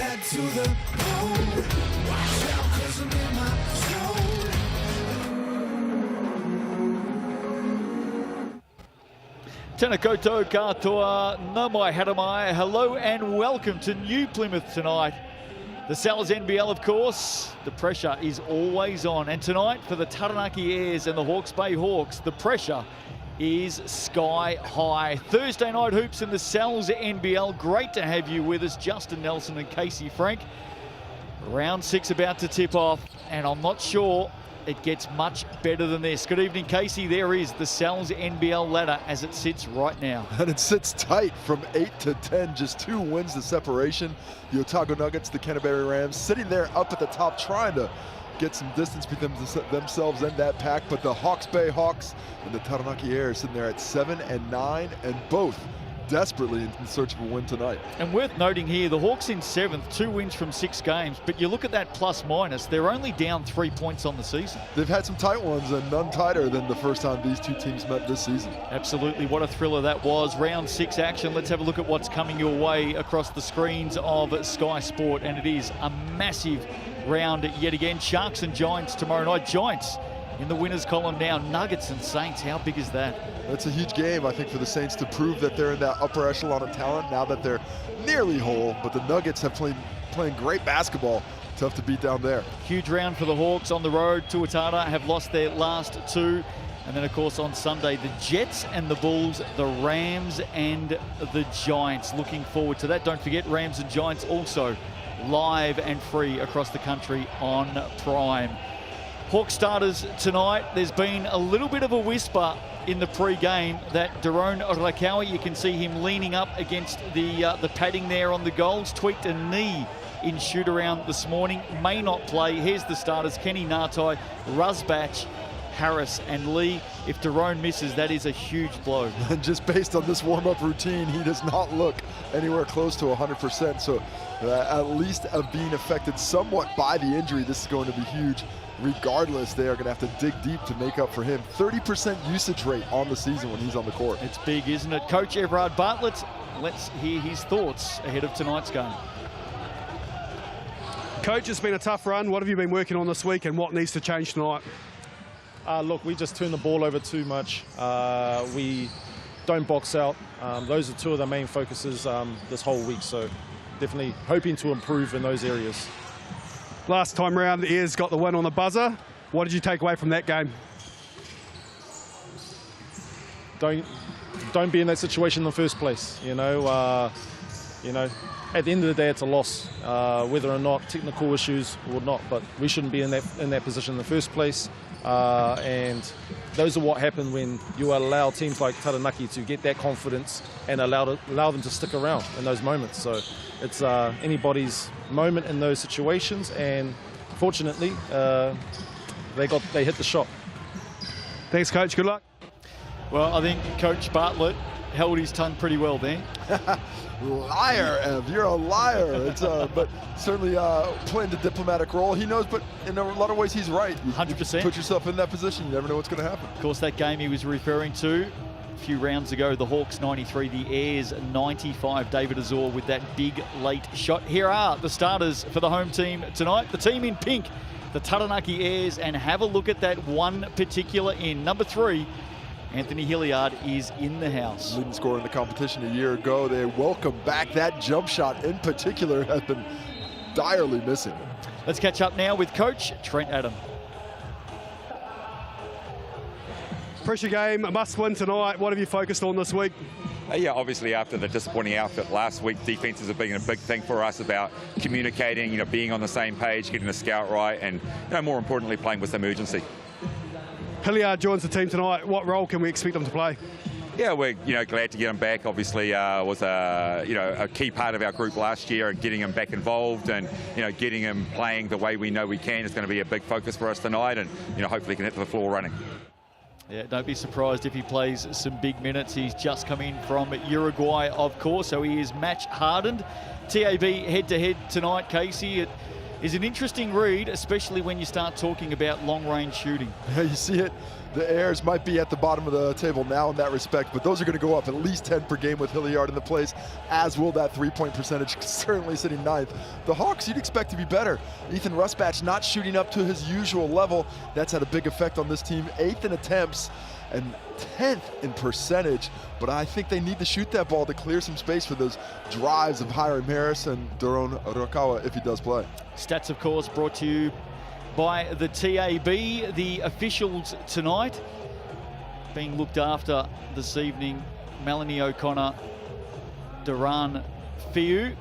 head to the moon. Watch out, 'cause I'm in my zone. Tēnā koutou katoa, nā mai hara mai. Hello and welcome to New Plymouth tonight. The Sal's NBL, of course, the pressure is always on. And tonight for the Taranaki Airs and the Hawke's Bay Hawks, the pressure is sky high. Thursday night hoops in the Sal's NBL. Great to have you with us, Justin Nelson and Casey Frank. Round 6 about to tip off, and I'm not sure it gets much better than this. Good evening, Casey. There is the Sal's NBL ladder as it sits right now. And it sits tight from 8 to 10, just 2 wins the separation. The Otago Nuggets, the Canterbury Rams, sitting there up at the top trying to get some distance between themselves and that pack, but the Hawke's Bay Hawks and the Taranaki Airs sitting there at 7 and 9, and both desperately in search of a win tonight. And worth noting here, the Hawks in 7th, 2 wins from 6 games, but you look at that plus minus, they're only down 3 points on the season. They've had some tight ones and none tighter than the first time these two teams met this season. Absolutely, what a thriller that was. Round 6 action. Let's have a look at what's coming your way across the screens of Sky Sport, and it is a massive round yet again. Sharks and Giants tomorrow night. Giants in the winners column now. Nuggets and Saints, how big is that? That's a huge game, I think, for the Saints to prove that they're in that upper echelon of talent now that they're nearly whole. But the Nuggets have playing great basketball. Tough to beat down there. Huge round for the Hawks on the road. Tuatara have lost their last 2. And then, of course, on Sunday, the Jets and the Bulls, the Rams and the Giants. Looking forward to that. Don't forget, Rams and Giants also live and free across the country on Prime. Hawk starters tonight. There's been a little bit of a whisper in the pre-game that Daron Rakawa, you can see him leaning up against the padding there on the goals, tweaked a knee in shoot-around this morning, may not play. Here's the starters: Kenny Ngatai, Rusbach, Harris and Lee. If Daron misses, that is a huge blow. And just based on this warm-up routine, he does not look anywhere close to 100%. So at least of being affected somewhat by the injury, this is going to be huge. Regardless, they are going to have to dig deep to make up for him. 30% usage rate on the season when he's on the court. It's big, isn't it? Coach Everard Bartlett, let's hear his thoughts ahead of tonight's game. Coach, it's been a tough run. What have you been working on this week and what needs to change tonight? Look, we just turn the ball over too much. We don't box out. Those are 2 of the main focuses this whole week, so definitely hoping to improve in those areas. Last time round, the Airs got the win on the buzzer. What did you take away from that game? Don't be in that situation in the first place. You know, at the end of the day, it's a loss. Whether or not technical issues or not, but we shouldn't be in that position in the first place. And those are what happen when you allow teams like Taranaki to get that confidence and allow them to stick around in those moments. So it's anybody's moment in those situations, and fortunately they hit the shot. Thanks, Coach. Good luck. Well, I think Coach Bartlett held his tongue pretty well there. Liar, Ev, you're a liar. It's, but certainly playing the diplomatic role. He knows, but in a lot of ways he's right. 100%. Put yourself in that position, you never know what's going to happen. Of course, that game he was referring to a few rounds ago, the Hawks 93, the Airs 95. David Azor with that big late shot. Here are the starters for the home team tonight. The team in pink, the Taranaki Airs, and have a look at that one particular in. Number 3, Anthony Hilliard is in the house. Leading scorer in the competition a year ago. They welcome back. That jump shot in particular has been direly missing. Let's catch up now with Coach Trent Adam. Pressure game, a must win tonight. What have you focused on this week? Yeah, obviously after the disappointing outfit last week, defenses have been a big thing for us about communicating, being on the same page, getting the scout right, and more importantly, playing with some urgency. Hilliard joins the team tonight. What role can we expect him to play? Yeah, we're glad to get him back. Obviously, was a key part of our group last year, and getting him back involved and getting him playing the way we know we can is going to be a big focus for us tonight, and hopefully can hit the floor running. Yeah, don't be surprised if he plays some big minutes. He's just come in from Uruguay, of course, so he is match hardened. TAB head-to-head tonight, Casey. is an interesting read, especially when you start talking about long-range shooting. Yeah, you see it. The Airs might be at the bottom of the table now in that respect, but those are going to go up at least 10 per game with Hilliard in the place, as will that three-point percentage, certainly sitting ninth. The Hawks, you'd expect to be better. Ethan Rusbatch not shooting up to his usual level. That's had a big effect on this team. 8th in attempts and 10th in percentage, but I think they need to shoot that ball to clear some space for those drives of Hiram Harris and Daron Arakawa if he does play. Stats, of course, brought to you by the TAB. The officials tonight being looked after this evening: Melanie O'Connor, Duran Fiu,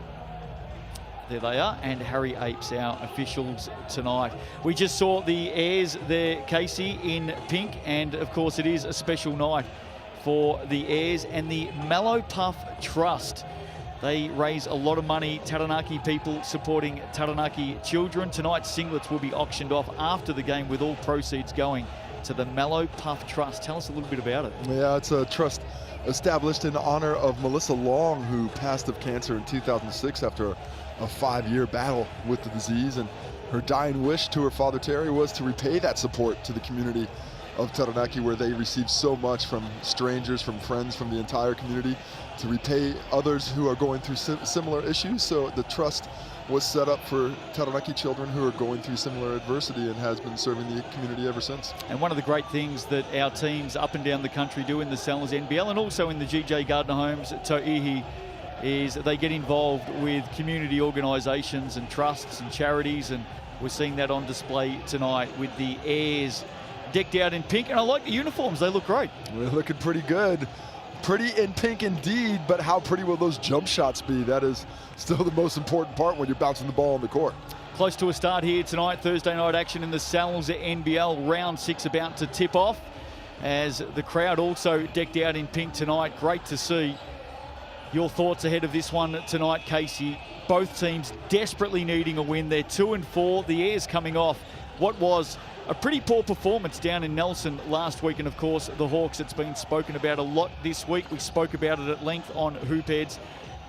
there they are, and Harry Apes, our officials tonight. We just saw the Airs there, Casey, in pink, and of course it is a special night for the Airs and the Mallow Puff Trust. They raise a lot of money. Taranaki people supporting Taranaki children. Tonight's singlets will be auctioned off after the game, with all proceeds going to the Mallow Puff Trust. Tell us a little bit about it. Yeah, it's a trust established in honor of Melissa Long, who passed of cancer in 2006 after a 5-year battle with the disease. And her dying wish to her father Terry was to repay that support to the community of Taranaki, where they received so much from strangers, from friends, from the entire community, to repay others who are going through similar issues. So the trust was set up for Taranaki children who are going through similar adversity, and has been serving the community ever since. And one of the great things that our teams up and down the country do in the NZNBL and also in the GJ Gardner Homes To'ihi is they get involved with community organisations and trusts and charities, and we're seeing that on display tonight with the Airs decked out in pink. And I like the uniforms, they look great. They're looking pretty good. Pretty in pink indeed, but how pretty will those jump shots be? That is still the most important part when you're bouncing the ball on the court. Close to a start here tonight. Thursday night action in the NZNBL. Round 6 about to tip off, as the crowd also decked out in pink tonight. Great to see. Your thoughts ahead of this one tonight, Casey? Both teams desperately needing a win. They're 2-4. The Airs coming off what was a pretty poor performance down in Nelson last week. And of course, the Hawks, it's been spoken about a lot this week. We spoke about it at length on Hoopheads.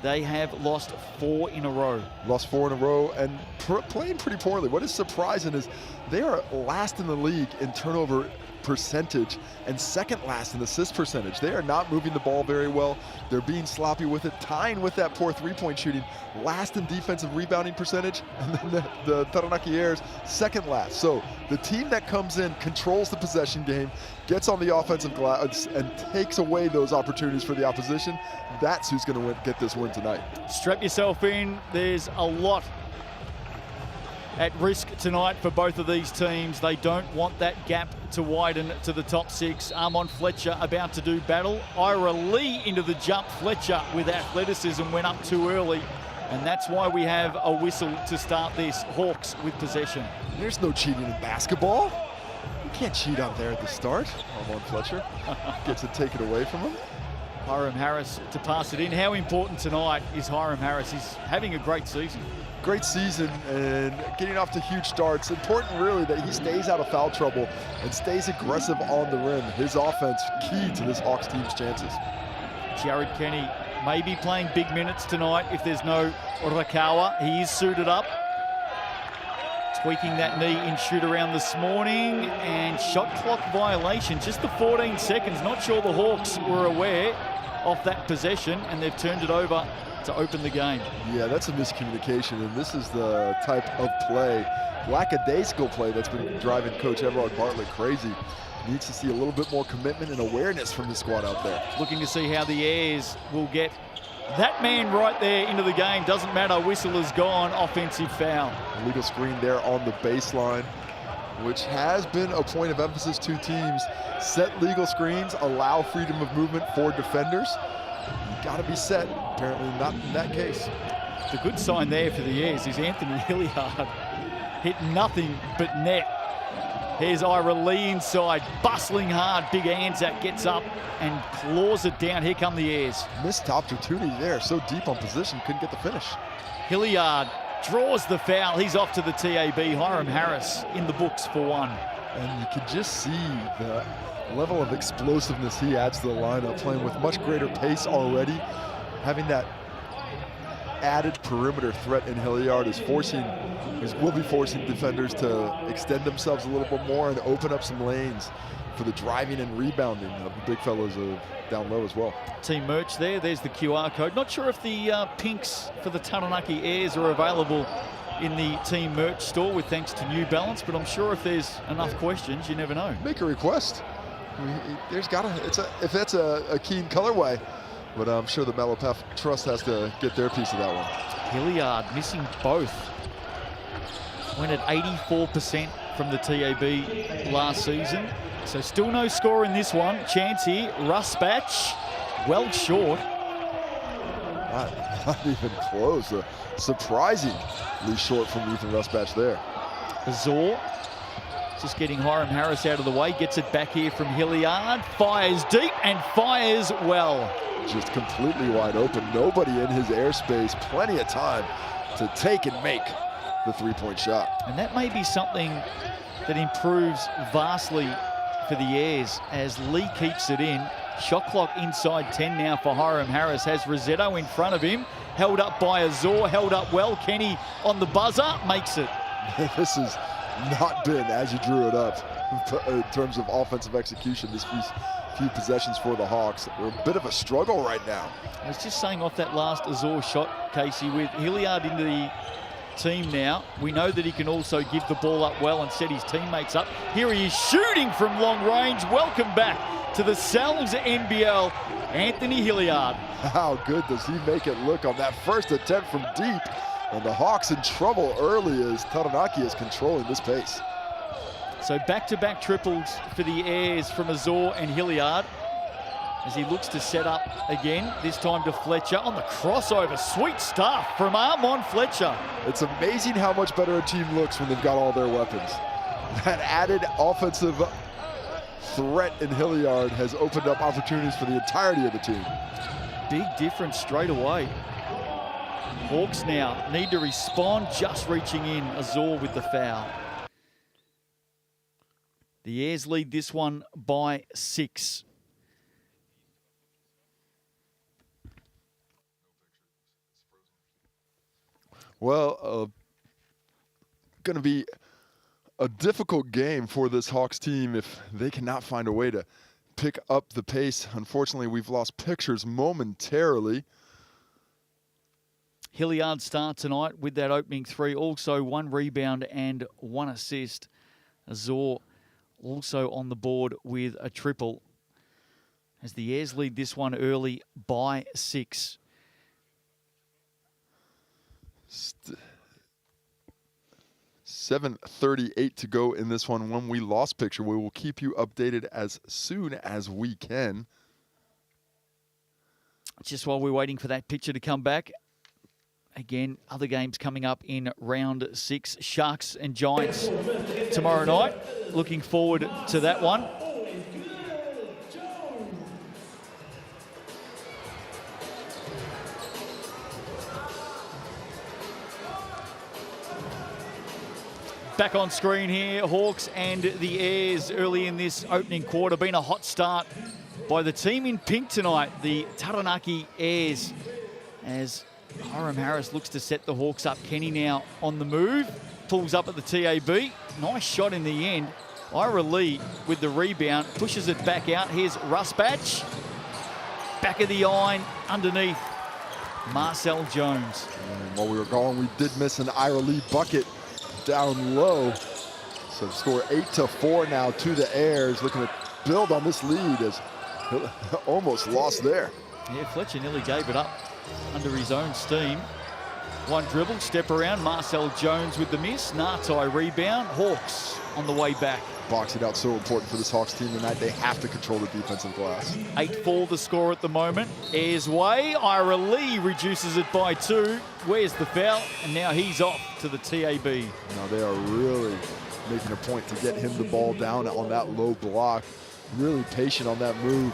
They have lost 4 in a row. Lost 4 in a row and playing pretty poorly. What is surprising is they are last in the league in turnover percentage and second last in assist percentage. They are not moving the ball very well. They're being sloppy with it, tying with that poor three-point shooting. Last in defensive rebounding percentage, and then the Taranaki Airs second last. So the team that comes in, controls the possession game, gets on the offensive glass, and takes away those opportunities for the opposition, that's who's going to get this win tonight. Strap yourself in. There's a lot at risk tonight for both of these teams. They don't want that gap to widen to the top 6. Armon Fletcher about to do battle. Ira Lee into the jump. Fletcher with athleticism went up too early, and that's why we have a whistle to start this. Hawks with possession. There's no cheating in basketball. You can't cheat out there at the start. Armon Fletcher gets to take it away from him. Hiram Harris to pass it in. How important tonight is Hiram Harris? He's having a great season. Great season and getting off to huge starts. Important really that he stays out of foul trouble and stays aggressive on the rim. His offense key to this Hawks team's chances. Jared Kenny may be playing big minutes tonight if there's no Rakawa. He is suited up. Tweaking that knee in shoot around this morning, and shot clock violation. Just the 14 seconds. Not sure the Hawks were aware of that possession, and they've turned it over to open the game. Yeah, that's a miscommunication, and this is the type of play, lackadaisical play, that's been driving Coach Everard Bartlett crazy. Needs to see a little bit more commitment and awareness from the squad out there. Looking to see how the Airs will get that man right there into the game. Doesn't matter, whistle is gone, offensive foul. Illegal screen there on the baseline, which has been a point of emphasis to teams. Set legal screens, allow freedom of movement for defenders. You gotta be set, apparently not in that case. The good sign there for the Airs is Anthony Hilliard hit nothing but net. Here's Ira Lee inside, bustling hard. Big Anzac gets up and claws it down. Here come the Airs. Missed opportunity there, so deep on position, couldn't get the finish. Hilliard draws the foul. He's off to the TAB. Hiram Harris in the books for 1. And you can just see the level of explosiveness he adds to the lineup, playing with much greater pace already, having that added perimeter threat in Hilliard will be forcing defenders to extend themselves a little bit more and open up some lanes for the driving and rebounding of the big fellas down low as well. Team merch there. There's the QR code. Not sure if the pinks for the Taranaki Airs are available in the team merch store with thanks to New Balance, but I'm sure if there's enough questions, you never know. Make a request. I mean, if that's a keen colorway, but I'm sure the Malapaf Trust has to get their piece of that one. Hilliard missing both. Went at 84% from the TAB last season. So still no score in this one. Chance here, Rusbatch, well short. Not even close. Surprisingly short from Ethan Rusbatch there. Azor just getting Hiram Harris out of the way. Gets it back here from Hilliard. Fires deep and fires well. Just completely wide open. Nobody in his airspace. Plenty of time to take and make the three-point shot. And that may be something that improves vastly for the Airs as Lee keeps it in. Shot clock inside 10 now for Hiram Harris. Has Rossetto in front of him. Held up by Azor, held up well. Kenny on the buzzer, makes it. This has not been as you drew it up in terms of offensive execution this few possessions for the Hawks. They're a bit of a struggle right now. I was just saying off that last Azor shot, Casey, with Hilliard into the team now, we know that he can also give the ball up well and set his teammates up. Here he is shooting from long range. Welcome back to the Sal's NBL, Anthony Hilliard. How good does he make it look on that first attempt from deep? And the Hawks in trouble early as Taranaki is controlling this pace. So back-to-back triples for the Airs from Azor and Hilliard as he looks to set up again, this time to Fletcher on the crossover. Sweet stuff from Armon Fletcher. It's amazing how much better a team looks when they've got all their weapons. That added offensive threat in Hilliard has opened up opportunities for the entirety of the team. Big difference straight away. Hawks now need to respond, just reaching in. Azor with the foul. The Airs lead this one by 6. Well, going to be a difficult game for this Hawks team if they cannot find a way to pick up the pace. Unfortunately, we've lost pictures momentarily. Hilliard start tonight with that opening 3. Also 1 rebound and 1 assist. Azor also on the board with a triple as the Airs lead this one early by 6. 7:38 to go in this one. When we lost picture, we will keep you updated as soon as we can. Just while we're waiting for that picture to come back, again, other games coming up in round 6. Sharks and Giants tomorrow night. Looking forward to that one. Back on screen here, Hawks and the Airs early in this opening quarter. Been a hot start by the team in pink tonight, the Taranaki Airs, as Hiram Harris looks to set the Hawks up. Kenny now on the move, pulls up at the TAB. Nice shot in the end. Ira Lee with the rebound, pushes it back out. Here's Rusbatch. Back of the iron, underneath. Marcel Jones. And while we were gone, we did miss an Ira Lee bucket down low. So score 8-4 now to the Airs, looking to build on this lead as almost lost there. Yeah, Fletcher nearly gave it up under his own steam. 1 dribble, step around, Marcel Jones with the miss. Nartai rebound, Hawks on the way back. Boxing out so important for this Hawks team tonight. They have to control the defensive glass. 8-4 the score at the moment. Airs way, Ira Lee reduces it by 2. Where's the foul? And now he's off to the TAB. Now they are really making a point to get him the ball down on that low block. Really patient on that move.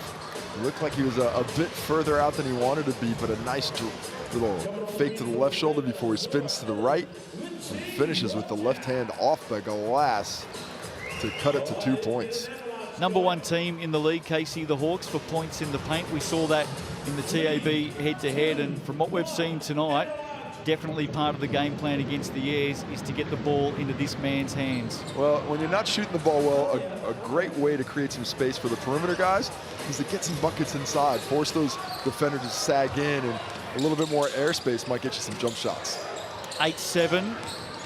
It looked like he was a bit further out than he wanted to be, but a nice little fake to the left shoulder before he spins to the right and finishes with the left hand off the glass to cut it to 2 points. Number 1 team in the league, Casey, the Hawks, for points in the paint. We saw that in the TAB head-to-head, and from what we've seen tonight, definitely part of the game plan against the Airs is to get the ball into this man's hands. Well, when you're not shooting the ball well, a great way to create some space for the perimeter guys is to get some buckets inside, force those defenders to sag in, and a little bit more airspace might get you some jump shots. 8-7,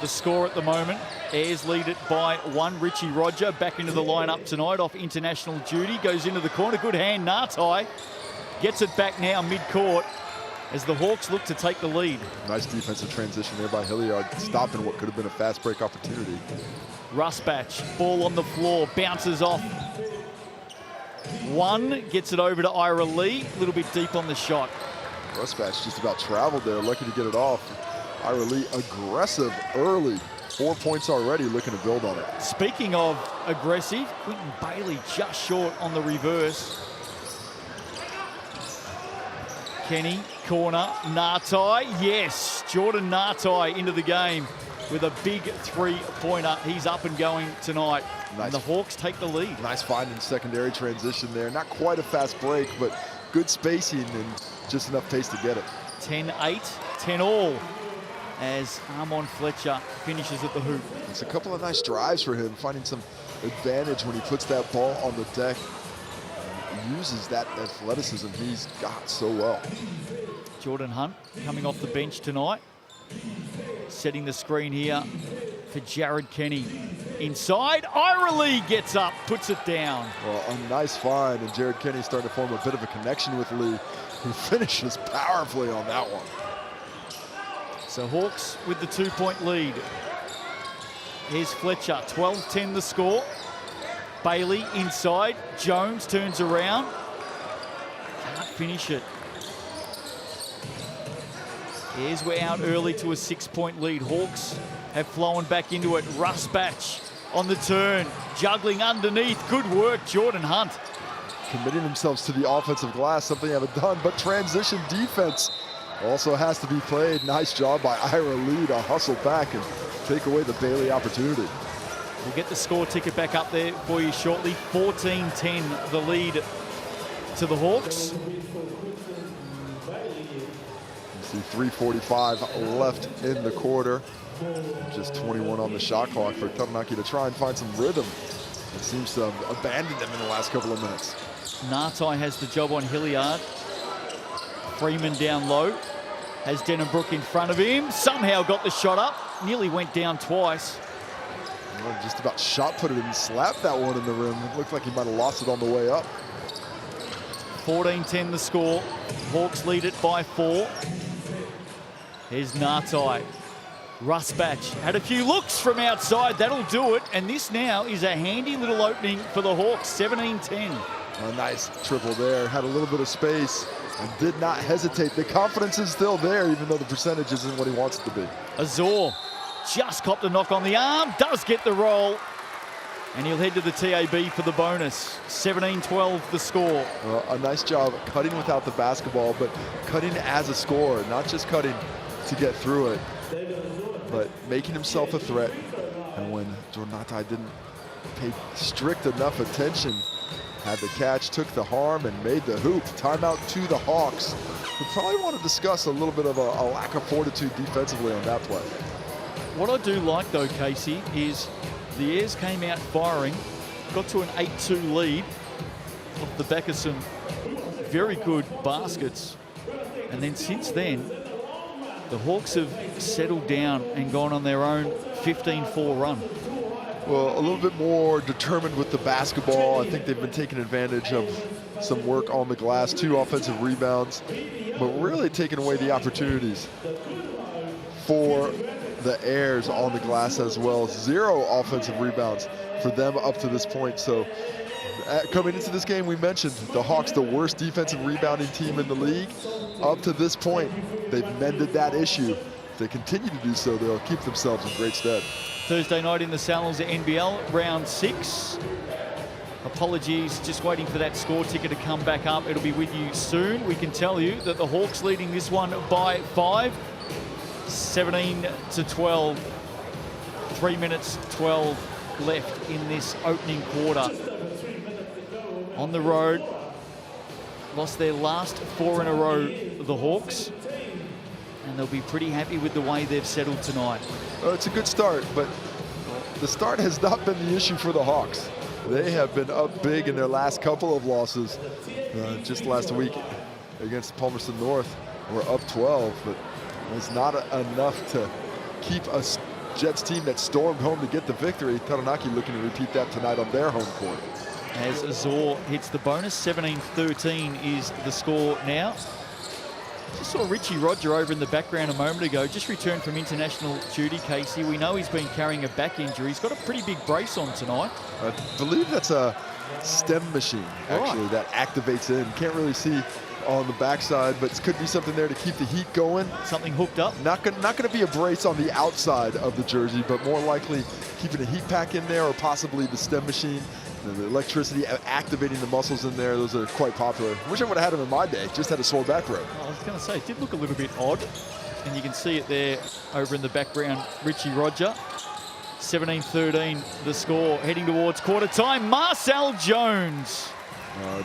the score at the moment. Airs lead it by 1. Richie Roger back into the lineup tonight off international duty. Goes into the corner. Good hand, Nartai. Gets it back now mid-court as the Hawks look to take the lead. Nice defensive transition there by Hilliard, stopping what could have been a fast break opportunity. Rusbatch, ball on the floor, bounces off. 1, gets it over to Ira Lee. A little bit deep on the shot. Rusbatch just about traveled there, lucky to get it off. Ira Lee aggressive early. 4 points already, looking to build on it. Speaking of aggressive, Quinton Bailey just short on the reverse. Kenny, corner, Nartai, yes. Jordan Nartai into the game with a big three-pointer. He's up and going tonight. Nice. And the Hawks take the lead. Nice find in secondary transition there. Not quite a fast break, but good spacing and just enough pace to get it. 10-8, 10-all. As Armon Fletcher finishes at the hoop. It's a couple of nice drives for him, finding some advantage when he puts that ball on the deck. He uses that athleticism he's got so well. Jordan Hunt coming off the bench tonight. Setting the screen here for Jared Kenny. Inside, Ira Lee gets up, puts it down. Well, a nice find, and Jared Kenny starting to form a bit of a connection with Lee, who finishes powerfully on that one. So Hawks with the 2-point lead. Here's Fletcher, 12-10 the score. Bailey inside, Jones turns around. Can't finish it. Here's we're out early to a 6-point lead. Hawks have flown back into it. Rusbatch on the turn, juggling underneath. Good work, Jordan Hunt. Committing themselves to the offensive glass, something they haven't done, but transition defense also has to be played. Nice job by Ira Lee to hustle back and take away the Bailey opportunity. We'll get the score ticket back up there for you shortly. 14-10 the lead to the Hawks. You see 3:45 left in the quarter. Just 21 on the shot clock for Taranaki to try and find some rhythm. It seems to have abandoned them in the last couple of minutes. Nartai has the job on Hilliard. Freeman down low. Has Denhambrook in front of him. Somehow got the shot up. Nearly went down twice. Well, just about shot put it and slapped that one in the rim. It looked like he might have lost it on the way up. 14-10 the score. Hawks lead it by 4. Here's Nartai. Rusbatch had a few looks from outside. That'll do it. And this now is a handy little opening for the Hawks. 17-10. A nice triple there. Had a little bit of space and did not hesitate. The confidence is still there, even though the percentage isn't what he wants it to be. Azor just copped a knock on the arm. Does get the roll. And he'll head to the TAB for the bonus. 17-12 the score. Well, a nice job cutting without the basketball, but cutting as a scorer, not just cutting to get through it, but making himself a threat. And when Jornatai didn't pay strict enough attention, had the catch, took the harm, and made the hoop. Timeout to the Hawks. We probably want to discuss a little bit of a lack of fortitude defensively on that play. What I do like, though, Casey, is the Airs came out firing, got to an 8-2 lead off the back of some very good baskets. And then since then, the Hawks have settled down and gone on their own 15-4 run. Well, a little bit more determined with the basketball. I think they've been taking advantage of some work on the glass, 2 offensive rebounds, but really taking away the opportunities for the Airs on the glass as well. 0 offensive rebounds for them up to this point. So coming into this game, we mentioned the Hawks, the worst defensive rebounding team in the league. Up to this point, they've mended that issue. If they continue to do so, they'll keep themselves in great stead. Thursday night in the Salons NBL, round 6. Apologies, just waiting for that score ticket to come back up. It'll be with you soon. We can tell you that the Hawks leading this one by 5, 17-12. 3 minutes 12 left in this opening quarter. On the road, lost their last 4 in a row, the Hawks. and they'll be pretty happy with the way they've settled tonight. Well, it's a good start, but the start has not been the issue for the Hawks. They have been up big in their last couple of losses. Just last week against Palmerston North, we're up 12, but it's not enough to keep a Jets team that stormed home to get the victory. Taranaki looking to repeat that tonight on their home court. As Azor hits the bonus, 17-13 is the score now. Just saw Richie Roger over in the background a moment ago, just returned from international duty, Casey. We know he's been carrying a back injury. He's got a pretty big brace on tonight. I believe that's a stem machine, actually, that activates in. Can't really see on the backside, but it could be something there to keep the heat going. Something hooked up. Not gonna be a brace on the outside of the jersey, but more likely keeping a heat pack in there, or possibly the stem machine. The electricity activating the muscles in there, those are quite popular. Wish I would have had them in my day, just had a sore back rib. I was going to say, it did look a little bit odd. And you can see it there over in the background, Richie Roger. 17-13 the score, heading towards quarter time. Marcel Jones.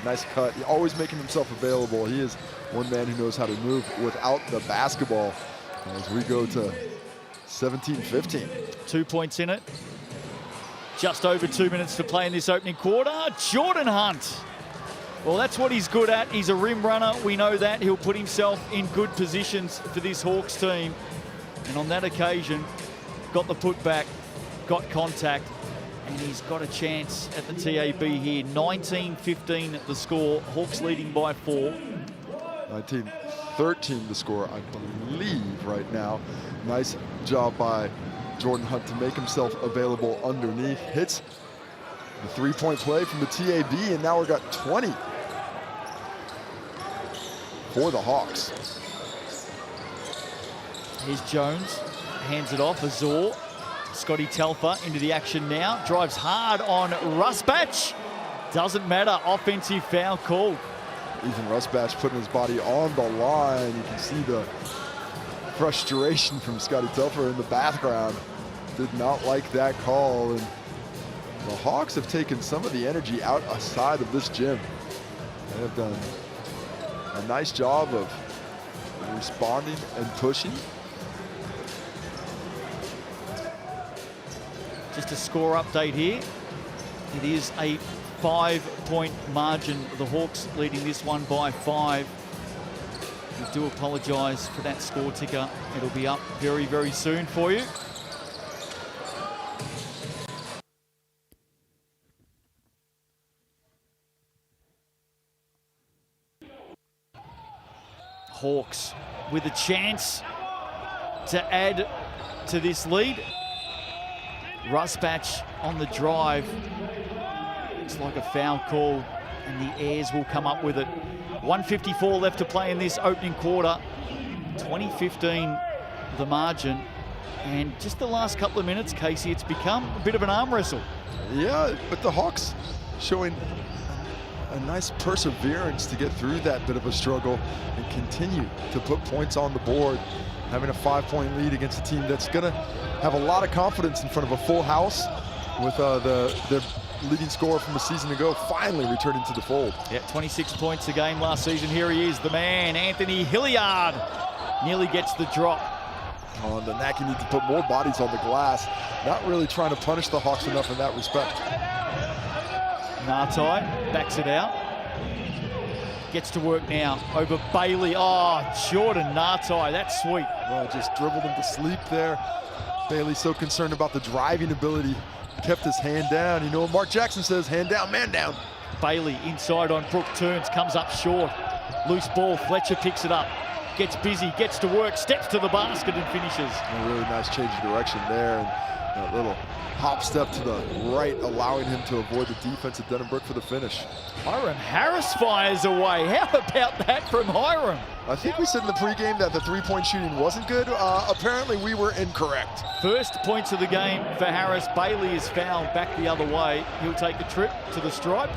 Nice cut, always making himself available. He is one man who knows how to move without the basketball. As we go to 17-15. 2 points in it. Just over 2 minutes to play in this opening quarter. Jordan Hunt. Well, that's what he's good at. He's a rim runner. We know that. He'll put himself in good positions for this Hawks team. And on that occasion, got the putback, got contact, and he's got a chance at the TAB here. 19-15 the score. Hawks leading by 4. 19-13 the score, I believe, right now. Nice job by Jordan Hunt to make himself available underneath. Hits the three-point play from the TAB, and now we've got 20 for the Hawks. Here's Jones, hands it off. Azor, Scotty Telfer into the action now. Drives hard on Rusbatch. Doesn't matter, offensive foul called. Ethan Rusbatch putting his body on the line. You can see the frustration from Scotty Telfer in the background. Did not like that call, and the Hawks have taken some of the energy outside of this gym. They have done a nice job of responding and pushing. Just a score update here. It is a 5-point margin. The Hawks leading this one by 5. We do apologise for that score ticker. It'll be up very, very soon for you. Hawks with a chance to add to this lead. Rusbatch on the drive. Looks like a foul call, and the Airs will come up with it. 1:54 left to play in this opening quarter. 20-15 the margin. And just the last couple of minutes, Casey, it's become a bit of an arm wrestle. Yeah, but the Hawks showing a nice perseverance to get through that bit of a struggle and continue to put points on the board, having a 5-point lead against a team that's going to have a lot of confidence in front of a full house with their leading scorer from a season ago finally returning to the fold. Yeah, 26 points a game last season. Here he is, the man, Anthony Hilliard. Nearly gets the drop. Oh, and the Naki need to put more bodies on the glass. Not really trying to punish the Hawks enough in that respect. Nartai backs it out. Gets to work now over Bailey. Oh, Jordan Nartai, that's sweet. Well, just dribbled him to sleep there. Bailey's so concerned about the driving ability. Kept his hand down. You know what Mark Jackson says, hand down, man down. Bailey inside on Brook, turns, comes up short. Loose ball, Fletcher picks it up. Gets busy, gets to work, steps to the basket and finishes. A really nice change of direction there. And that little hop step to the right, allowing him to avoid the defense of Denenbrook for the finish. Hiram Harris fires away. How about that from Hiram? I think we said in the pregame that the three-point shooting wasn't good. Apparently we were incorrect. First points of the game for Harris. Bailey is fouled back the other way. He'll take a trip to the stripe.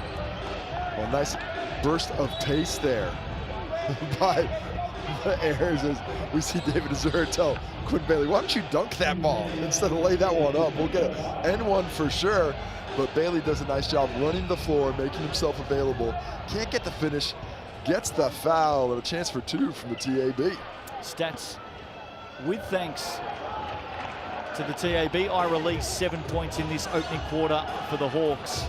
Well, nice burst of pace there by the Airs as we see David Azur tell Quinn Bailey, why don't you dunk that ball instead of lay that one up? We'll get an N1 for sure. But Bailey does a nice job running the floor, making himself available. Can't get the finish, gets the foul, and a chance for 2 from the TAB. Stats with thanks to the TAB. I released 7 points in this opening quarter for the Hawks.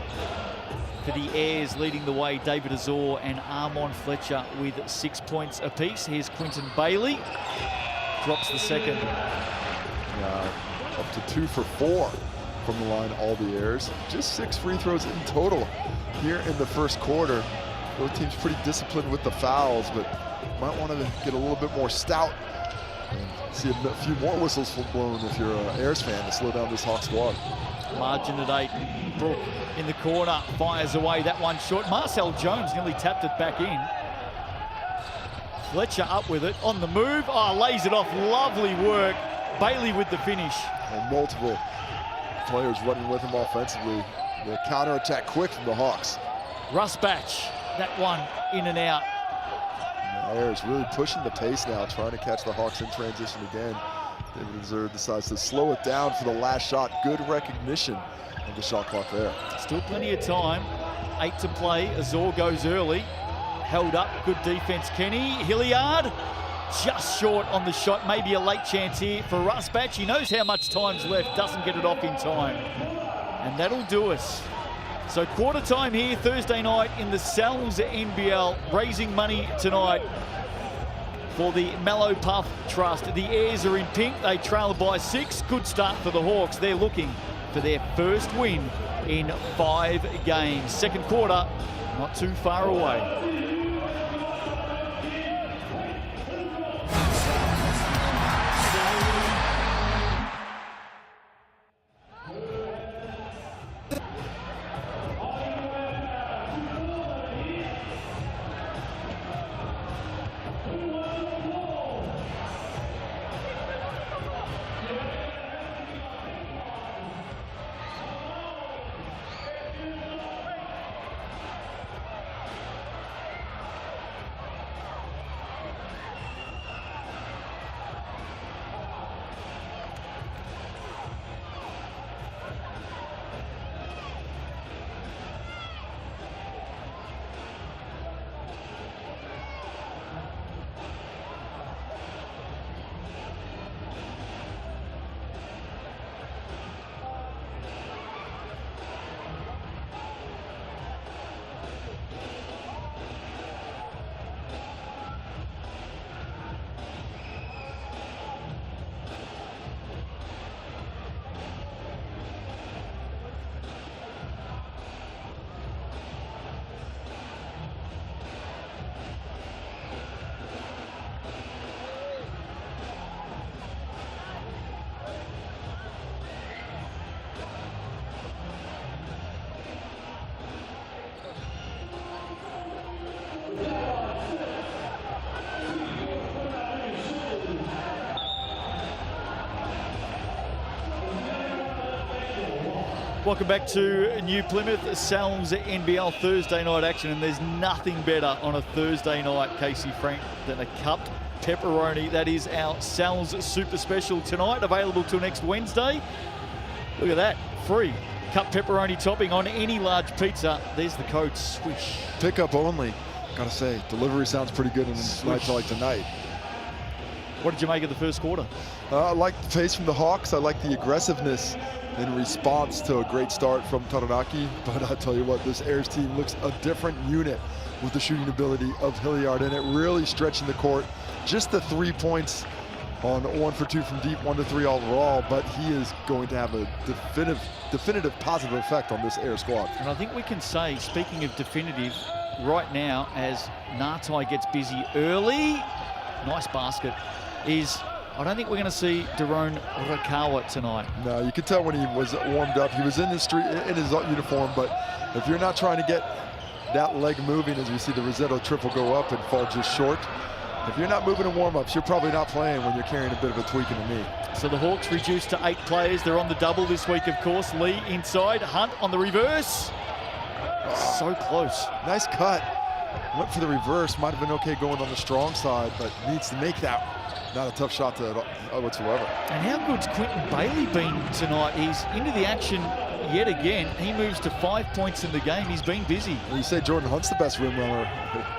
For the Airs, leading the way, David Azor and Armon Fletcher with 6 points apiece. Here's Quinton Bailey. Drops the second. Up to 2 for 4 from the line, all the Airs. Just 6 free throws in total here in the first quarter. Both teams pretty disciplined with the fouls, but might want to get a little bit more stout and see a few more whistles blown if you're an Airs fan to slow down this Hawk squad. Margin at 8. Brooke in the corner, fires away that one short. Marcel Jones nearly tapped it back in. Fletcher up with it, on the move. Oh, lays it off, lovely work. Bailey with the finish. And multiple players running with him offensively. The counter-attack quick from the Hawks. Russ Batch, that one in and out. And the Airs really pushing the pace now, trying to catch the Hawks in transition again. David Azur decides to slow it down for the last shot. Good recognition of the shot clock there. Still plenty of time. 8 to play. Azor goes early. Held up. Good defense, Kenny. Hilliard just short on the shot. Maybe a late chance here for Russ Batch. He knows how much time's left. Doesn't get it off in time. And that'll do us. So quarter time here Thursday night in the Sal's NBL. Raising money tonight for the Mallow Puff Trust. The Airs are in pink. They trail by 6. Good start for the Hawks. They're looking for their first win in 5 games. Second quarter, not too far away. Welcome back to New Plymouth, Sal's NBL Thursday night action, and there's nothing better on a Thursday night, Casey Frank, than a cupped pepperoni. That is our Sal's Super Special tonight, available till next Wednesday. Look at that, free cupped pepperoni topping on any large pizza. There's the code SWISH. Pickup only. Gotta say, delivery sounds pretty good in nights like tonight. What did you make of the first quarter? I like the pace from the Hawks. I like the aggressiveness in response to a great start from Taranaki. But I tell you what, this Airs team looks a different unit with the shooting ability of Hilliard in it, really stretching the court. Just the 3 points on 1 for 2 from deep, 1 to 3 overall, but he is going to have a definitive positive effect on this Air squad. And I think we can say, speaking of definitive, right now, as Ngatai gets busy early, nice basket, I don't think we're going to see Daron Rakawa tonight. No, you could tell when he was warmed up. He was in his uniform, but if you're not trying to get that leg moving, as we see the Rosetto triple go up and fall just short, if you're not moving in warm-ups, you're probably not playing when you're carrying a bit of a tweak in the knee. So the Hawks reduced to 8 players. They're on the double this week, of course. Lee inside, Hunt on the reverse. So close. Nice cut. Went for the reverse. Might have been okay going on the strong side, but needs to make that. Not a tough shot whatsoever. And how good's Quinton Bailey been tonight? He's into the action yet again. He moves to 5 points in the game. He's been busy. When you say Jordan Hunt's the best rim runner,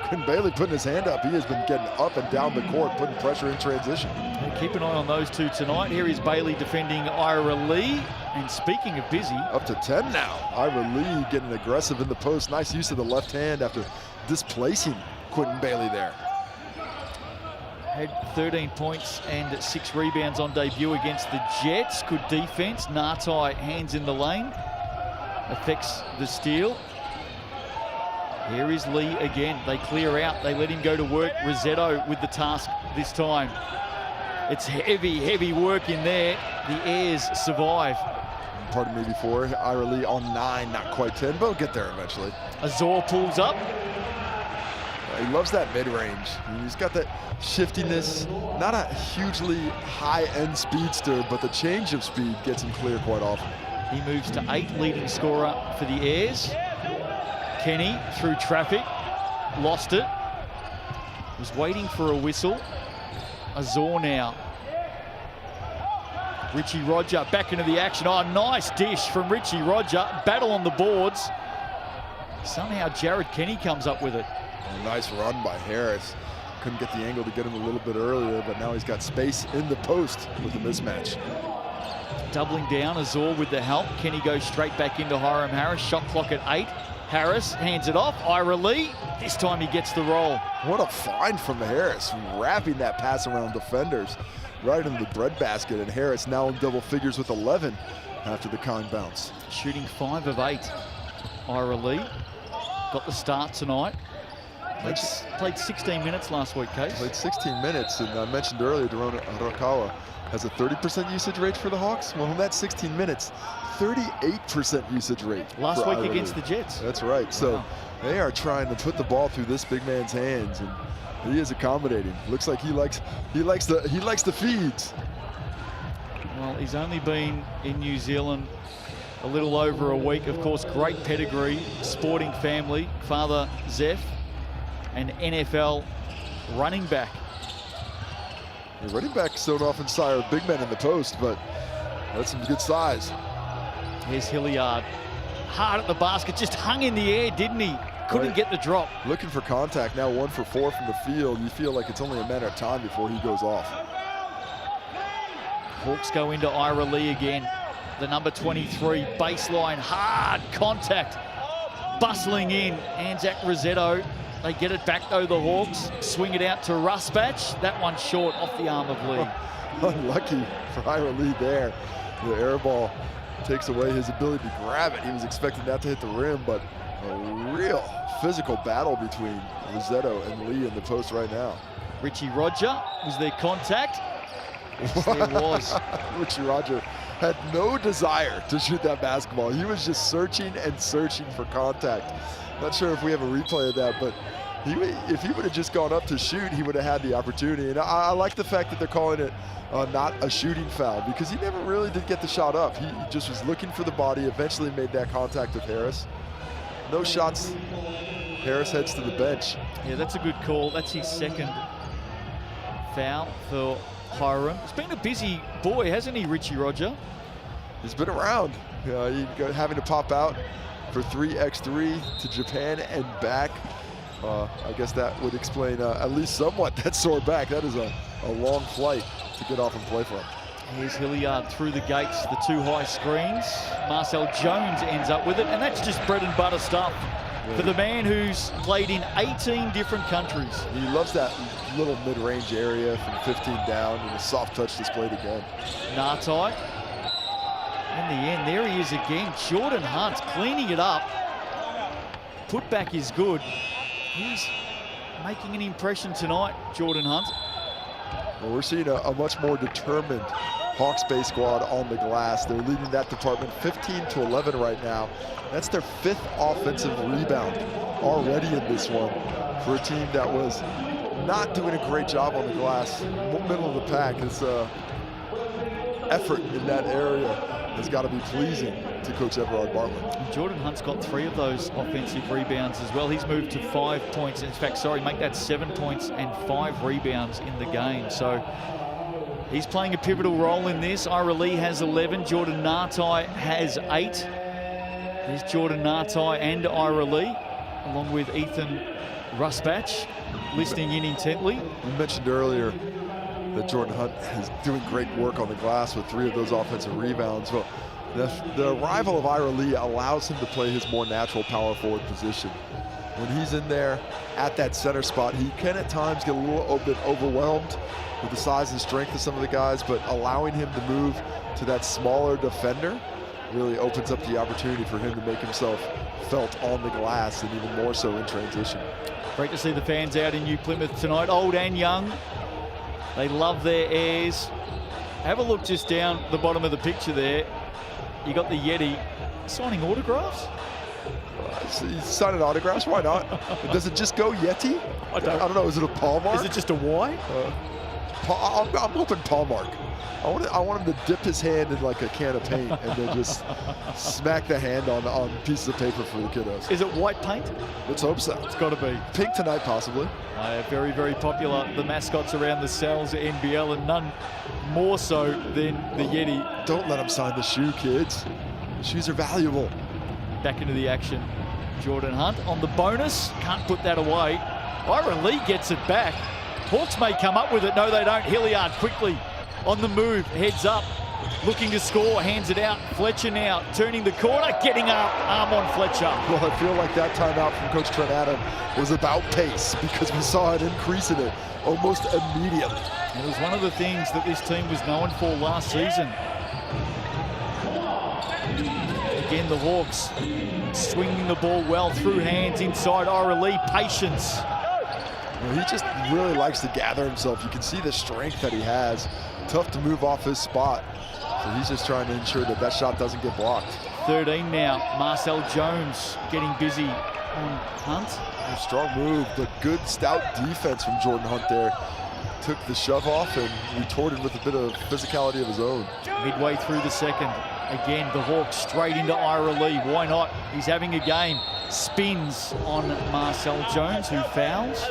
Quinn Bailey putting his hand up. He has been getting up and down the court, putting pressure in transition. Keep an eye on those two tonight. Here is Bailey defending Ira Lee. And speaking of busy, up to 10 now. Ira Lee getting aggressive in the post. Nice use of the left hand after displacing Quentin Bailey there. Had 13 points and 6 rebounds on debut against the Jets. Good defense. Nartai hands in the lane. Affects the steal. Here is Lee again. They clear out. They let him go to work. Rossetto with the task this time. It's heavy, heavy work in there. The Airs survive. Pardon me before. Ira Lee on 9, not quite 10, but we'll get there eventually. Azor pulls up. He loves that mid-range. He's got that shiftiness, not a hugely high-end speedster, but the change of speed gets him clear quite often. He moves to 8, leading scorer for the Airs. Kenny through traffic, lost it. Was waiting for a whistle. Azor now. Richie Roger back into the action. Oh, nice dish from Richie Roger. Battle on the boards. Somehow Jared Kenny comes up with it. A nice run by Harris. Couldn't get the angle to get him a little bit earlier, but now he's got space in the post with the mismatch. Doubling down, Azor with the help. Kenny goes straight back into Hiram Harris. Shot clock at 8. Harris hands it off. Ira Lee. This time he gets the roll. What a find from Harris, wrapping that pass around defenders right into the breadbasket, and Harris now in double figures with 11 after the kind bounce. Shooting 5 of 8. Ira Lee got the start tonight. Played 16 minutes last week, Case. Played 16 minutes, and I mentioned earlier, Dorona Arakawa has a 30% usage rate for the Hawks. Well, in that 16 minutes, 38% usage rate. Last week against the Jets. That's right. So wow. They are trying to put the ball through this big man's hands, and he is accommodating. Looks like he likes the feeds. Well, he's only been in New Zealand a little over a week. Of course, great pedigree, sporting family, father Zeph, an NFL running back. The running backs don't often sire big men in the post, but that's some good size. Here's Hilliard. Hard at the basket, just hung in the air, didn't he? Couldn't get the drop. Looking for contact, now 1 for 4 from the field. You feel like it's only a matter of time before he goes off. Hawks go into Ira Lee again. The number 23, baseline, hard contact. Bustling in, Anzac Rossetto. They get it back though, the Hawks. Swing it out to Rusbatch. That one short off the arm of Lee. Unlucky for Ira Lee there. The air ball takes away his ability to grab it. He was expecting that to hit the rim, but a real physical battle between Rossetto and Lee in the post right now. Richie Roger, was there contact? Yes, there was. Richie Roger had no desire to shoot that basketball. He was just searching and searching for contact. Not sure if we have a replay of that, but if he would have just gone up to shoot, he would have had the opportunity. And I like the fact that they're calling it not a shooting foul, because he never really did get the shot up. He just was looking for the body, eventually made that contact with Harris. No shots. Harris heads to the bench. Yeah, that's a good call. That's his second foul for Hiram. It's been a busy boy, hasn't he, Richie Roger? He's been around. Having to pop out for 3x3 to Japan and back. I guess that would explain at least somewhat that sore back. That is a long flight to get off and play for him. Here's Hilliard through the gates, the 2 high screens. Marcel Jones ends up with it, and that's just bread and butter stuff for the man who's played in 18 different countries. He loves that little mid-range area from 15 down, and a soft touch displayed again. Nartai. In the end, there he is again. Jordan Hunt cleaning it up. Put back is good. He's making an impression tonight, Jordan Hunt. Well, we're seeing a much more determined Hawks base squad on the glass. They're leading that department 15-11 right now. That's their 5th offensive rebound already in this one for a team that was not doing a great job on the glass. Middle of the pack. It's effort in that area has got to be pleasing to Coach Everard Bartlett. And Jordan Hunt's got 3 of those offensive rebounds as well. He's moved to 5 points. In fact, sorry, make that 7 points and 5 rebounds in the game. So he's playing a pivotal role in this. Ira Lee has 11. Jordan Nartai has 8. There's Jordan Nartai and Ira Lee, along with Ethan Rusbatch, listening in intently. We mentioned earlier that Jordan Hunt is doing great work on the glass with 3 of those offensive rebounds. Well, the arrival of Ira Lee allows him to play his more natural power forward position. When he's in there at that center spot, he can at times get a little bit overwhelmed with the size and strength of some of the guys, but allowing him to move to that smaller defender really opens up the opportunity for him to make himself felt on the glass, and even more so in transition. Great to see the fans out in New Plymouth tonight, old and young. They love their airs. Have a look just down the bottom of the picture there. You got the Yeti signing autographs. He's signing autographs, why not? Does it just go Yeti? I don't know, is it a paw mark? Is it just a Y? I'm hoping paw mark. I want him to dip his hand in like a can of paint and then just smack the hand on pieces of paper for the kiddos. Is it white paint? Let's hope so. It's got to be. Pink tonight, possibly. Very, very popular. The mascots around the cells at NBL, and none more so than the Yeti. Don't let him sign the shoe, kids. The shoes are valuable. Back into the action. Jordan Hunt on the bonus. Can't put that away. Ira Lee gets it back. Hawks may come up with it. No, they don't. Hilliard quickly on the move. Heads up. Looking to score. Hands it out. Fletcher now turning the corner. Getting up. Arm on Fletcher. Well, I feel like that timeout from Coach Trent Adams was about pace, because we saw an increase in it almost immediately. It was one of the things that this team was known for last season. Again, the Hawks swinging the ball well through hands inside Ira Lee. Patience. Well, he just really likes to gather himself. You can see the strength that he has. Tough to move off his spot. So he's just trying to ensure that that shot doesn't get blocked. 13 now. Marcel Jones getting busy on Hunt. A strong move, but good stout defense from Jordan Hunt there. Took the shove off and retorted with a bit of physicality of his own. Midway through the second. Again, the Hawks straight into Ira Lee. Why not? He's having a game. Spins on Marcel Jones, who fouls.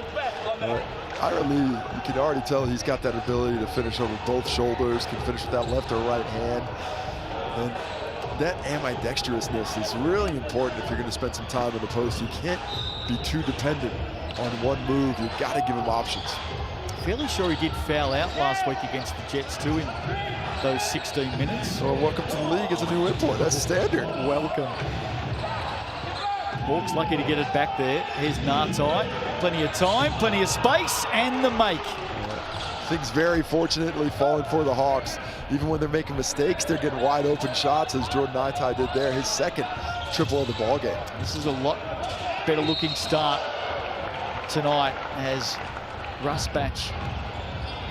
Ira Lee, you can already tell he's got that ability to finish over both shoulders, can finish with that left or right hand. And that ambidextrousness is really important if you're going to spend some time in the post. You can't be too dependent on one move. You've got to give him options. Fairly sure he did foul out last week against the Jets too in those 16 minutes. Well, welcome to the league as a new import. That's standard. Welcome. Hawks lucky to get it back there. Here's Nartai. Plenty of time, plenty of space, and the make. Things very fortunately falling for the Hawks. Even when they're making mistakes, they're getting wide open shots, as Jordan Nartai did there. His second triple of the ball game. This is a lot better looking start tonight as Rusbatch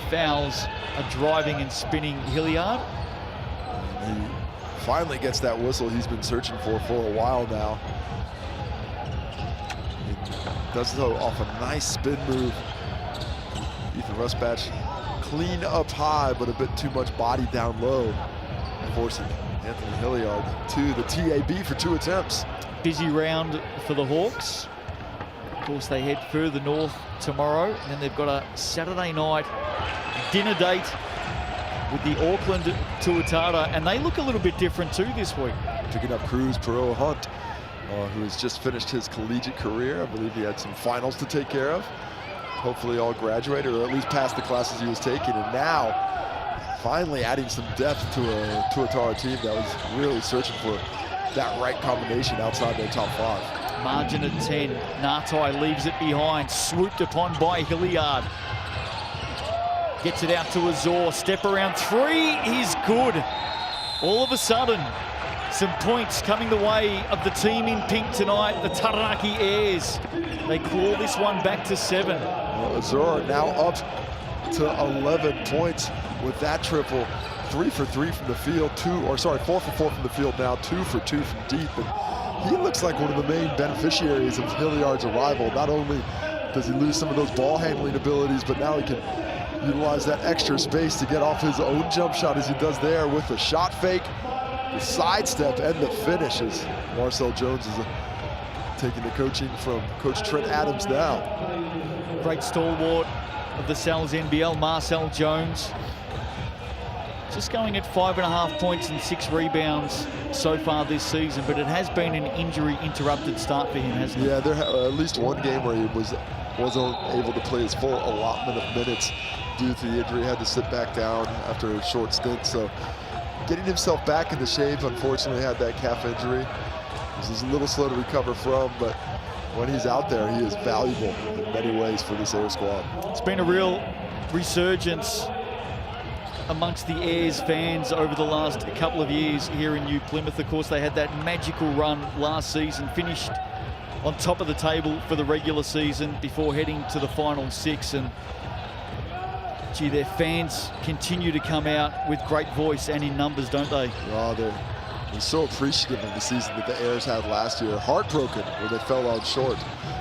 fouls a driving and spinning Hilliard. And he finally gets that whistle he's been searching for a while now. He does so off a nice spin move. Ethan Rusbatch clean up high, but a bit too much body down low, forcing Anthony Hilliard to the TAB for 2 attempts. Busy round for the Hawks. Of course, they head further north tomorrow, and then they've got a Saturday night dinner date with the Auckland Tuatara, and they look a little bit different too this week. Picking up Cruz Perot Hunt, who has just finished his collegiate career. I believe he had some finals to take care of. Hopefully all graduated, or at least passed the classes he was taking, and now finally adding some depth to a Tuatara team that was really searching for that right combination outside their top 5. Margin at 10. Nartai leaves it behind. Swooped upon by Hilliard. Gets it out to Azor. Step around 3 is good. All of a sudden, some points coming the way of the team in pink tonight, the Taranaki Airs. They claw this one back to 7. Well, Azor now up to 11 points with that triple. 3 for 3 from the field, 4 for 4 from the field now, 2 for 2 from deep. And he looks like one of the main beneficiaries of Hilliard's arrival. Not only does he lose some of those ball handling abilities, but now he can utilize that extra space to get off his own jump shot, as he does there with the shot fake, the sidestep, and the finish, as Marcel Jones is taking the coaching from Coach Trent Adams now. Great stalwart of the Cells NBL, Marcel Jones. Just going at 5.5 points and 6 rebounds so far this season, but it has been an injury-interrupted start for him, hasn't it? Yeah, there at least one game where he wasn't able to play his full allotment of minutes due to the injury. He had to sit back down after a short stint. So getting himself back into shape, unfortunately had that calf injury. This is a little slow to recover from, but when he's out there, he is valuable in many ways for this Air squad. It's been a real resurgence amongst the Airs fans over the last couple of years here in New Plymouth. Of course, they had that magical run last season, finished on top of the table for the regular season before heading to the final 6. And gee, their fans continue to come out with great voice and in numbers, don't they? Oh, they're so appreciative of the season that the Airs had last year. Heartbroken where they fell out short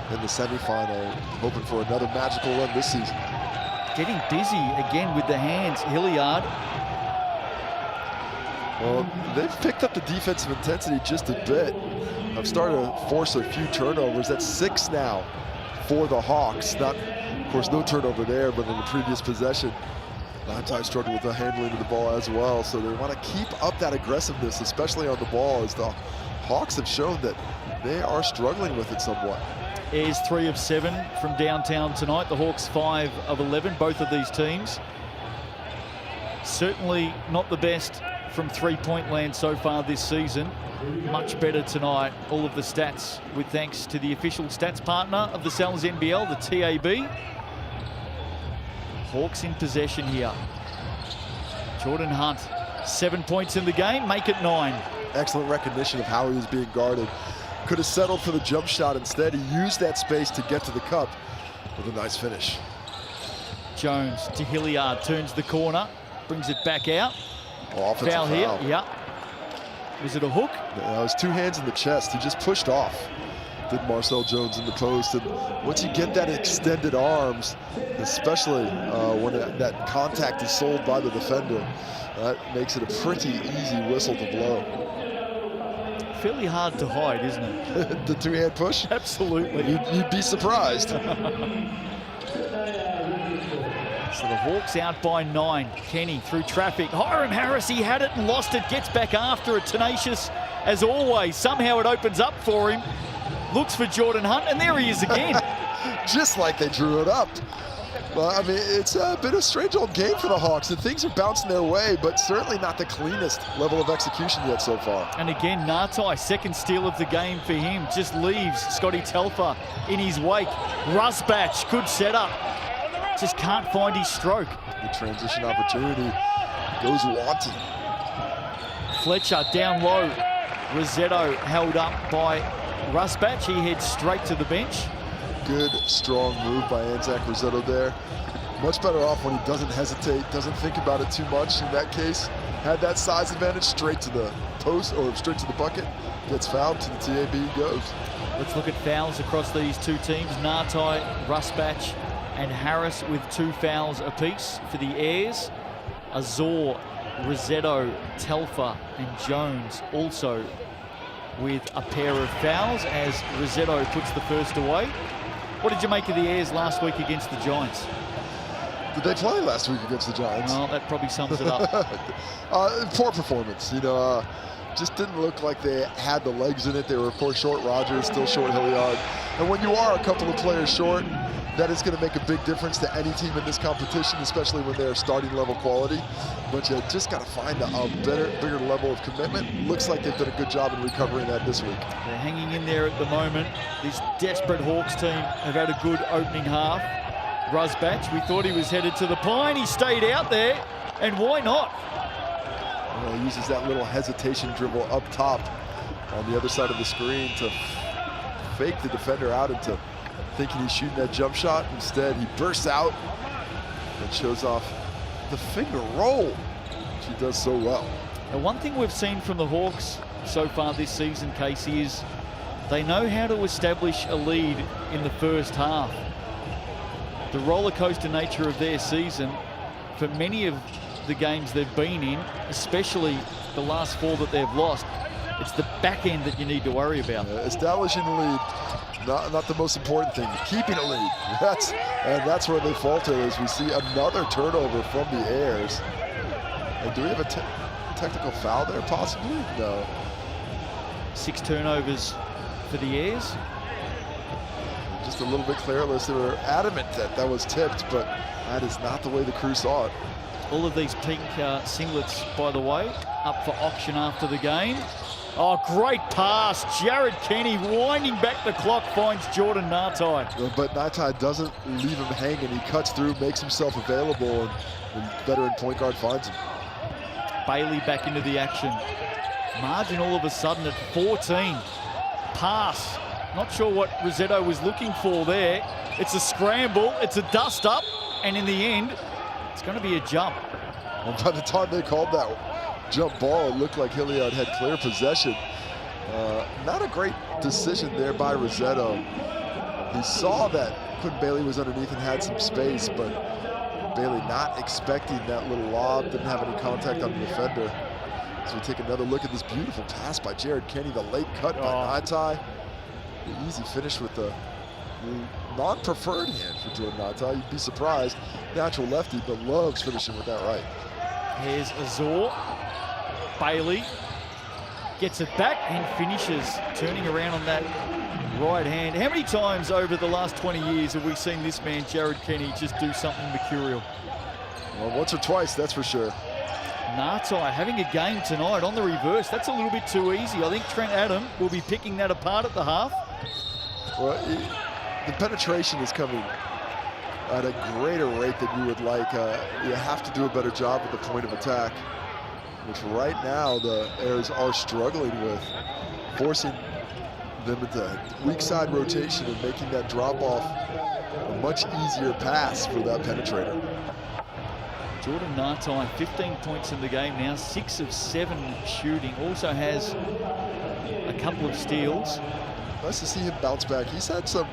in the semifinal, hoping for another magical run this season. Getting busy again with the hands. Hilliard. Well, they've picked up the defensive intensity just a bit. I've started to force a few turnovers. That's 6 now for the Hawks. Not, of course, no turnover there, but in the previous possession, Nantai struggled with the handling of the ball as well. So they want to keep up that aggressiveness, especially on the ball, as the Hawks have shown that they are struggling with it somewhat. Airs 3 of 7 from downtown tonight. The Hawks 5 of 11, both of these teams. Certainly not the best from three-point land so far this season. Much better tonight. All of the stats with thanks to the official stats partner of the NZNBL, the TAB. Hawks in possession here. Jordan Hunt, 7 points in the game, make it 9. Excellent recognition of how he was being guarded. Could have settled for the jump shot instead. He used that space to get to the cup with a nice finish. Jones to Hilliard, turns the corner, brings it back out. Oh, Foul here, yeah. Was it a hook? Yeah, it was 2 hands in the chest. He just pushed off. Did Marcel Jones in the post. And once you get that extended arms, especially when that contact is sold by the defender, that makes it a pretty easy whistle to blow. Fairly hard to hide, isn't it? The 2-hand push? Absolutely. You'd be surprised. So the Hawks out by 9. Kenny through traffic. Hiram Harris, he had it and lost it. Gets back after it. Tenacious as always. Somehow it opens up for him. Looks for Jordan Hunt, and there he is again. Just like they drew it up. Well, I mean, it's been a strange old game for the Hawks, and things are bouncing their way, but certainly not the cleanest level of execution yet so far. And again, Natai, second steal of the game for him. Just leaves Scotty Telfer in his wake. Rusbatch, good setup. Just can't find his stroke. The transition opportunity goes wanting. Fletcher down low. Rosetto held up by Rusbatch. He heads straight to the bench. Good, strong move by Anzac Rosetto there. Much better off when he doesn't hesitate, doesn't think about it too much. In that case, had that size advantage, straight to the post or straight to the bucket. Gets fouled, to the TAB he goes. Let's look at fouls across these two teams. Natai, Rusbatch, and Harris with 2 fouls apiece for the Airs. Azor, Rosetto, Telfer, and Jones also with a pair of fouls as Rosetto puts the first away. What did you make of the Airs last week against the Giants? Did they play last week against the Giants? Well, that probably sums it up. Poor performance, you know. Just didn't look like they had the legs in it. They were, of course, short Rogers, still short Hilliard. And when you are a couple of players short, that is going to make a big difference to any team in this competition, especially when they're starting level quality. But you just got to find a bigger level of commitment. Looks like they've done a good job in recovering that this week. They're hanging in there at the moment. This desperate Hawks team have had a good opening half. Rusbatch, we thought he was headed to the pine. He stayed out there, and why not? Well, he uses that little hesitation dribble up top on the other side of the screen to fake the defender out into thinking he's shooting that jump shot. Instead, he bursts out and shows off the finger roll, which he does so well. Now, one thing we've seen from the Hawks so far this season, Casey, is they know how to establish a lead in the first half. The roller coaster nature of their season, for many of the games they've been in, especially the last 4 that they've lost, it's the back end that you need to worry about. Establishing a lead, not the most important thing. Keeping a lead, that's where they falter, as we see another turnover from the Airs. And do we have a technical foul there, possibly? No. 6 turnovers for the Airs. Just a little bit careless. They were adamant that that was tipped, but that is not the way the crew saw it. All of these pink singlets, by the way, up for auction after the game. Oh, great pass. Jared Kenny winding back the clock, finds Jordan Ngatai. But Ngatai doesn't leave him hanging. He cuts through, makes himself available, and veteran point guard finds him. Bailey back into the action. Margin all of a sudden at 14. Pass. Not sure what Rossetto was looking for there. It's a scramble, it's a dust up, and in the end, it's going to be a jump. And by the time they called that jump ball, it looked like Hilliard had clear possession. Not a great decision there by Rossetto. He saw that Quinn Bailey was underneath and had some space, but Bailey not expecting that little lob, didn't have any contact on the defender. So we take another look at this beautiful pass by Jared Kenny, the late cut by Ngatai. The easy finish with the non-preferred hand for Jordan Ngatai. You'd be surprised. Natural lefty, but loves finishing with that right. Here's Azor. Bailey gets it back and finishes, turning around on that right hand. How many times over the last 20 years have we seen this man, Jared Kenny, just do something mercurial? Well, once or twice, that's for sure. Ngatai having a game tonight on the reverse. That's a little bit too easy. I think Trent Adam will be picking that apart at the half. Well, the penetration is coming at a greater rate than you would like. You have to do a better job at the point of attack, which right now the Airs are struggling with, forcing them into weak side rotation and making that drop off a much easier pass for that penetrator. Jordan Ngatai, 15 points in the game now, 6 of 7 shooting. Also has a couple of steals. Nice to see him bounce back. He's had some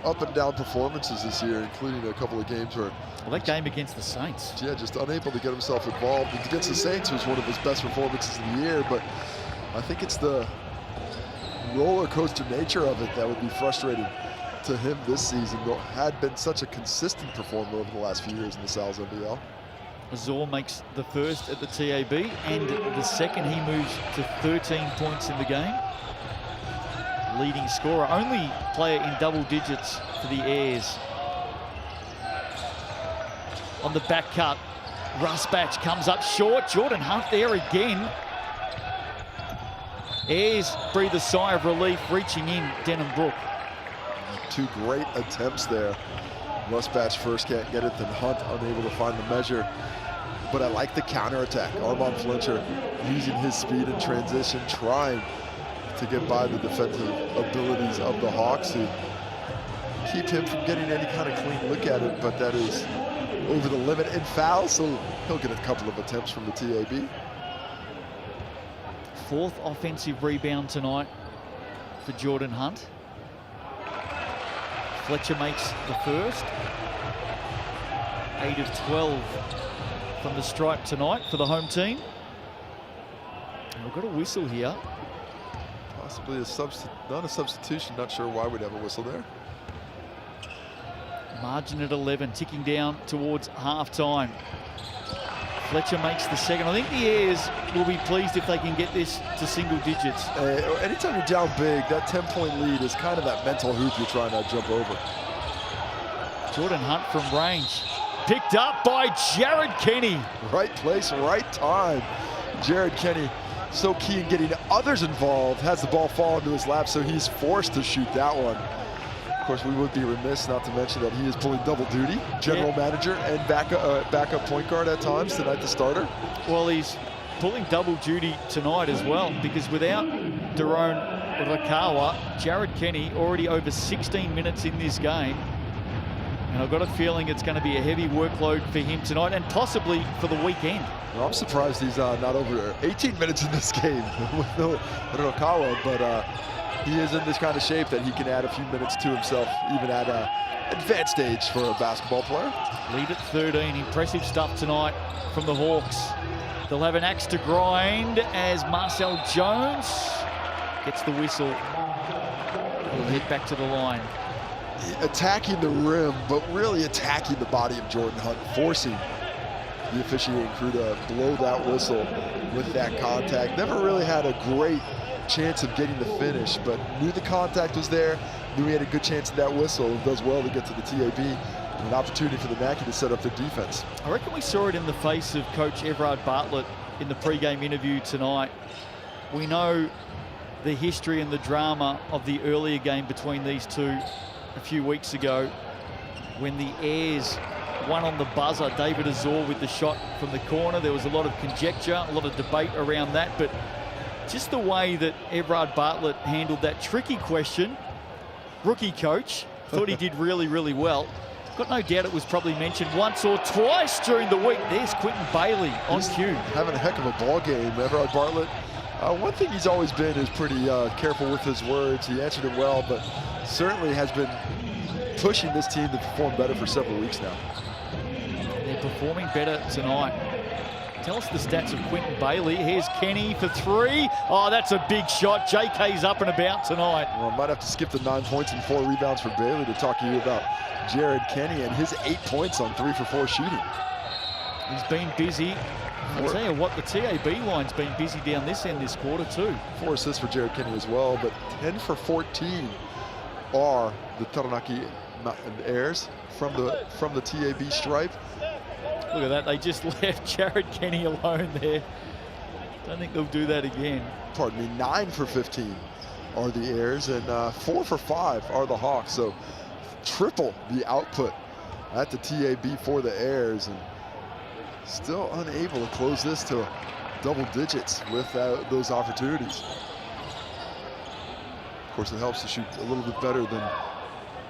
up and down performances this year, including a couple of games where... Well, that game against the Saints. Yeah, just unable to get himself involved. Against the Saints was one of his best performances of the year, but I think it's the roller coaster nature of it that would be frustrating to him this season, though had been such a consistent performer over the last few years in the Sal's NBL. Azor makes the first at the TAB, and the second he moves to 13 points in the game. Leading scorer, only player in double digits for the Airs. On the back cut, Rusbatch comes up short. Jordan Hunt there again. Airs breathe a sigh of relief, reaching in Denham Brook. 2 great attempts there. Rusbatch first can't get it, then Hunt unable to find the measure. But I like the counterattack. Armand Fletcher using his speed in transition, trying to get by the defensive abilities of the Hawks to keep him from getting any kind of clean look at it, but that is over the limit in foul, so he'll get a couple of attempts from the TAB. 4th offensive rebound tonight for Jordan Hunt. Fletcher makes the first. 8 of 12 from the stripe tonight for the home team. And we've got a whistle here. Possibly not a substitution, not sure why we'd have a whistle there. Margin at 11, ticking down towards half-time. Fletcher makes the second. I think the Airs will be pleased if they can get this to single digits. Anytime you're down big, that 10-point lead is kind of that mental hoop you're trying to jump over. Jordan Hunt from range. Picked up by Jared Kenny. Right place, right time. Jared Kenny, so key in getting others involved, has the ball fall into his lap, so he's forced to shoot that one. Of course, we would be remiss not to mention that he is pulling double duty, general manager and backup point guard at times, tonight the starter. Well, he's pulling double duty tonight as well, because without Daron Rakawa, Jared Kenny already over 16 minutes in this game. And I've got a feeling it's going to be a heavy workload for him tonight and possibly for the weekend. Well, I'm surprised he's not over 18 minutes in this game with no Rakawa, but he is in this kind of shape that he can add a few minutes to himself, even at an advanced stage for a basketball player. Lead at 13. Impressive stuff tonight from the Hawks. They'll have an axe to grind as Marcel Jones gets the whistle. He'll head back to the line. Attacking the rim, but really attacking the body of Jordan Hunt, forcing the officiating crew to blow that whistle with that contact. Never really had a great chance of getting the finish, but knew the contact was there, knew he had a good chance at that whistle, and does well to get to the TAB. And an opportunity for the Naki to set up their defense. I reckon we saw it in the face of Coach Everard Bartlett in the pre-game interview tonight. We know the history and the drama of the earlier game between these two a few weeks ago when the Airs won on the buzzer. David Azor with the shot from the corner. There was a lot of conjecture, a lot of debate around that, but just the way that Everard Bartlett handled that tricky question, rookie coach, thought he did really, really well. Got no doubt it was probably mentioned once or twice during the week. There's Quentin Bailey on cue. Having a heck of a ball game, Everard Bartlett. One thing he's always been is pretty careful with his words. He answered it well, but certainly has been pushing this team to perform better for several weeks now. They're performing better tonight. Tell us the stats of Quentin Bailey. Here's Kenny for three. Oh, that's a big shot. JK's up and about tonight. Well, I might have to skip the 9 points and 4 rebounds for Bailey to talk to you about Jared Kenny and his 8 points on 3 for 4 shooting. He's been busy. I'll tell you what, the TAB line's been busy down this end this quarter too. 4 assists for Jared Kenny as well, but 10 for 14 are the Taranaki Airs from the TAB stripe. Look at that, they just left Jared Kenny alone there. Don't think they'll do that again. Pardon me, 9 for 15 are the Airs, and 4 for 5 are the Hawks. So triple the output at the TAB for the Airs, and still unable to close this to double digits with those opportunities. Of course, it helps to shoot a little bit better than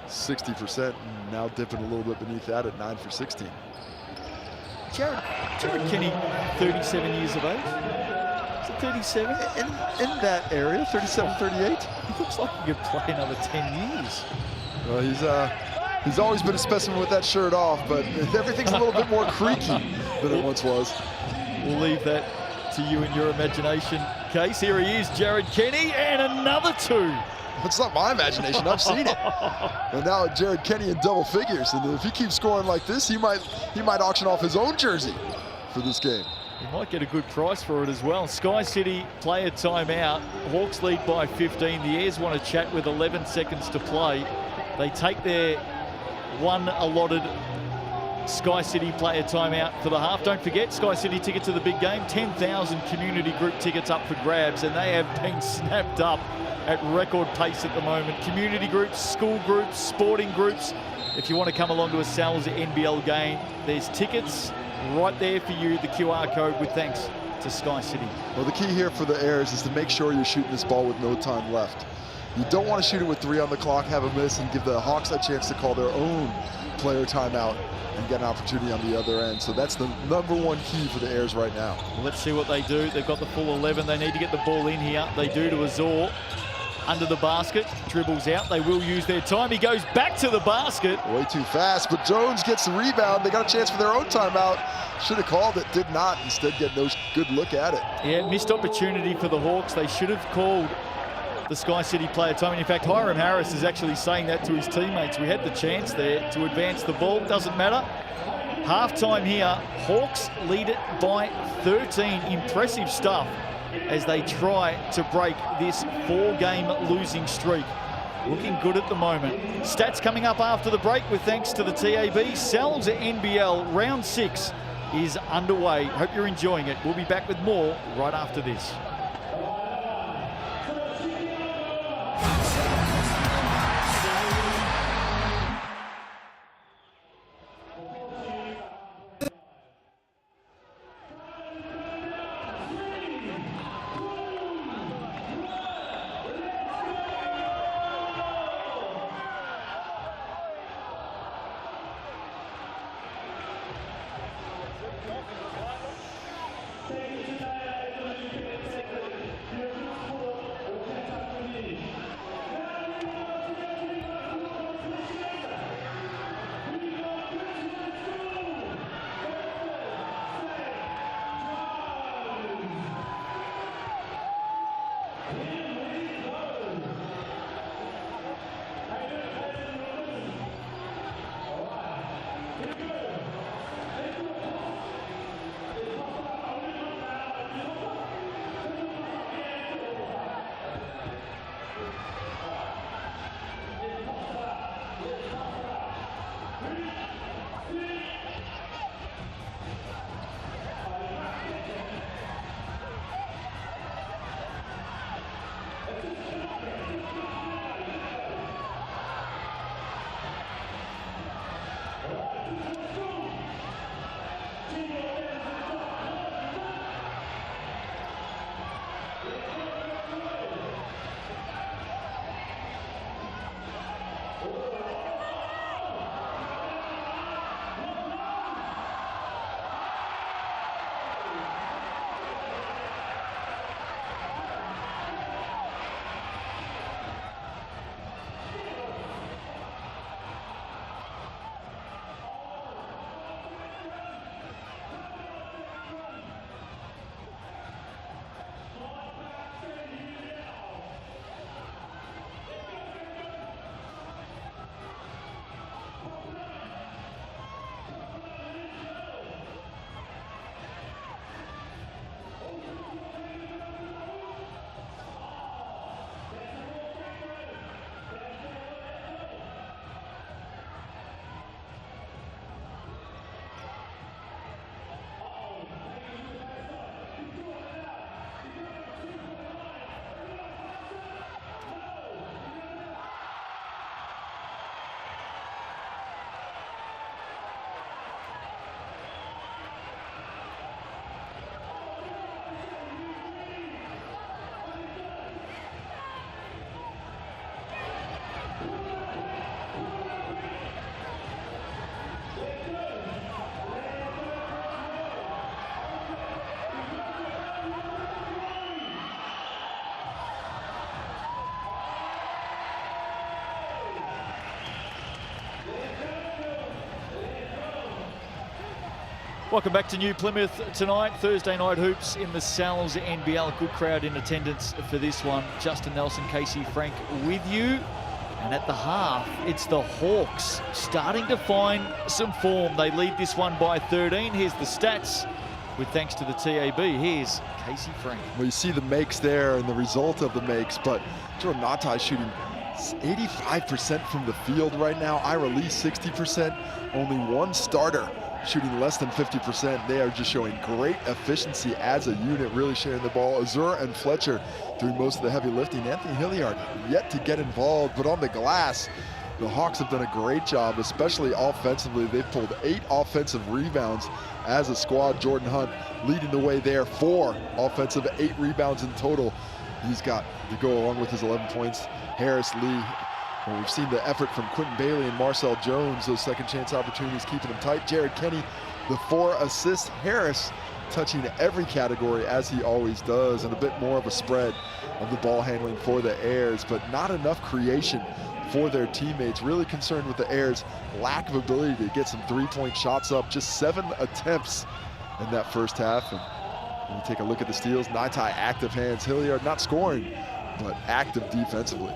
60%, and now dipping a little bit beneath that at 9 for 16. Jared Kenny, 37 years of age. Is it 37? In that area, 37, 38. He looks like he could play another 10 years. Well, he's always been a specimen with that shirt off, but everything's a little bit more creaky than it once was. We'll leave that to you and your imagination, Case. Here he is, Jared Kenny, and another 2. It's not my imagination, I've seen it. And now Jared Kenny in double figures, and if he keeps scoring like this, he might auction off his own jersey for this game. He might get a good price for it as well. Sky City player timeout. Hawks lead by 15. The Airs want to chat with 11 seconds to play. They take their one allotted Sky City player timeout for the half. Don't forget, Sky City ticket to the big game. 10,000 community group tickets up for grabs, and they have been snapped up at record pace at the moment. Community groups, school groups, sporting groups. If you want to come along to a Sal's NBL game, there's tickets right there for you, the QR code with thanks to Sky City. Well, the key here for the Airs is to make sure you're shooting this ball with no time left. You don't want to shoot it with 3 on the clock, have a miss, and give the Hawks a chance to call their own player timeout and get an opportunity on the other end. So that's the #1 key for the Airs right now. Well, let's see what they do. They've got the full 11. They need to get the ball in here. They do to Azor. Under the basket, dribbles out. They will use their time. He goes back to the basket. Way too fast, but Jones gets the rebound. They got a chance for their own timeout. Should have called it, did not. Instead, get no good look at it. Yeah, missed opportunity for the Hawks. They should have called the Sky City player time. And in fact, Hiram Harris is actually saying that to his teammates. We had the chance there to advance the ball. Doesn't matter. Halftime here. Hawks lead it by 13. Impressive stuff as they try to break this 4-game losing streak. Looking good at the moment. Stats coming up after the break with thanks to the TAB. Sal's NBL round 6 is underway. Hope you're enjoying it. We'll be back with more right after this. Welcome back to New Plymouth tonight. Thursday night hoops in the Sal's NBL. Good crowd in attendance for this one. Justin Nelson, Casey Frank with you. And at the half, it's the Hawks starting to find some form. They lead this one by 13. Here's the stats with thanks to the TAB. Here's Casey Frank. Well, you see the makes there and the result of the makes, but Jordan Natai shooting 85% from the field right now. Ira Lee 60%. Only one starter shooting less than 50%. They are just showing great efficiency as a unit, really sharing the ball. Azura and Fletcher doing most of the heavy lifting. Anthony Hilliard yet to get involved, but on the glass, the Hawks have done a great job, especially offensively. They've pulled 8 offensive rebounds as a squad. Jordan Hunt leading the way there, 4 offensive, 8 rebounds in total. He's got to go along with his 11 points. Harris, Lee. Well, we've seen the effort from Quentin Bailey and Marcel Jones, those second chance opportunities keeping them tight. Jared Kenny, the 4 assists. Harris touching every category as he always does, and a bit more of a spread of the ball handling for the Airs, but not enough creation for their teammates. Really concerned with the Airs' lack of ability to get some three-point shots up. Just 7 attempts in that first half. And when you take a look at the steals, Natai active hands. Hilliard not scoring, but active defensively.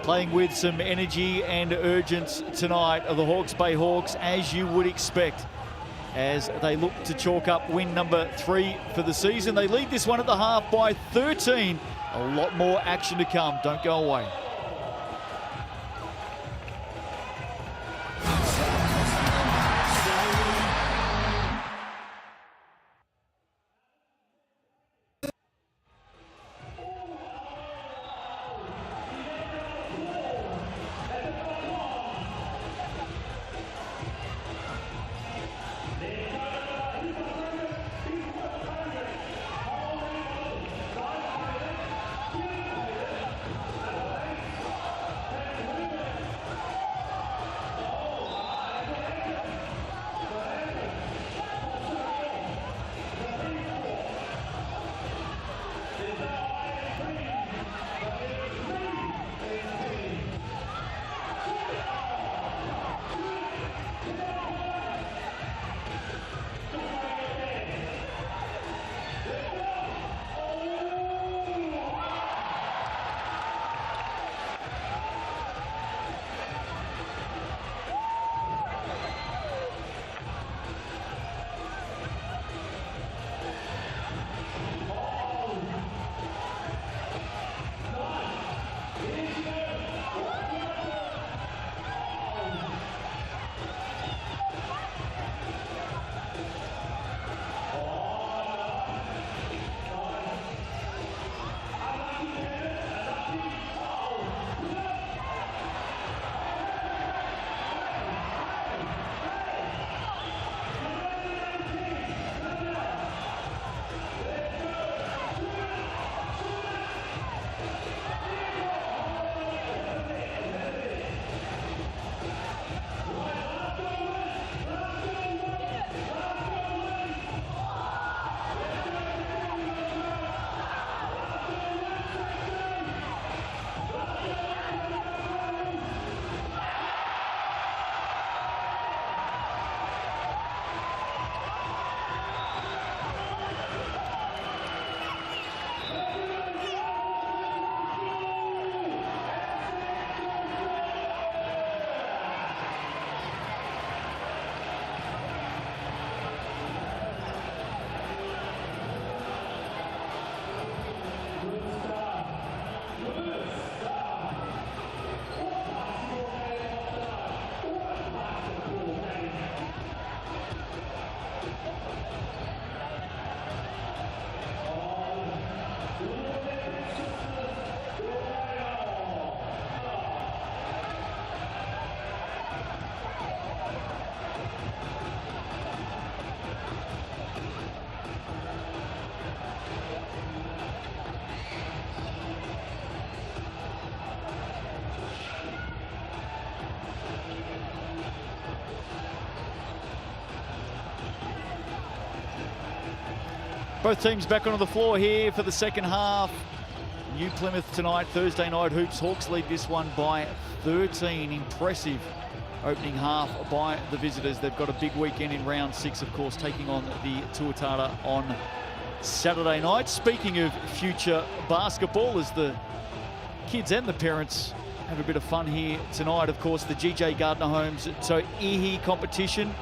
Playing with some energy and urgency tonight are the Hawke's Bay Hawks, as you would expect, as they look to chalk up win number 3 for the season. They lead this one at the half by 13. A lot more action to come. Don't go away. Both teams back onto the floor here for the second half. New Plymouth tonight, Thursday night hoops. Hawks lead this one by 13. Impressive opening half by the visitors. They've got a big weekend in round 6, of course, taking on the Tuatara on Saturday night. Speaking of future basketball, as the kids and the parents have a bit of fun here tonight, of course, the GJ Gardner Homes To'ihi competition.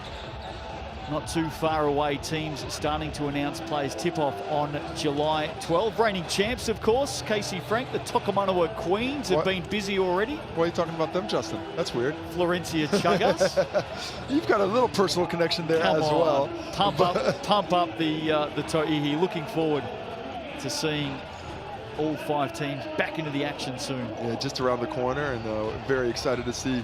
Not too far away, teams starting to announce players. Tip-off on July 12. Reigning champs, of course, Casey Frank. The Tokomanawa Queens have been busy already. Why are you talking about them, Justin? That's weird. Florencia Chuggers. You've got a little personal connection there Come as on. well. Pump up the To'ihi. Looking forward to seeing all 5 teams back into the action soon. Yeah, just around the corner, and very excited to see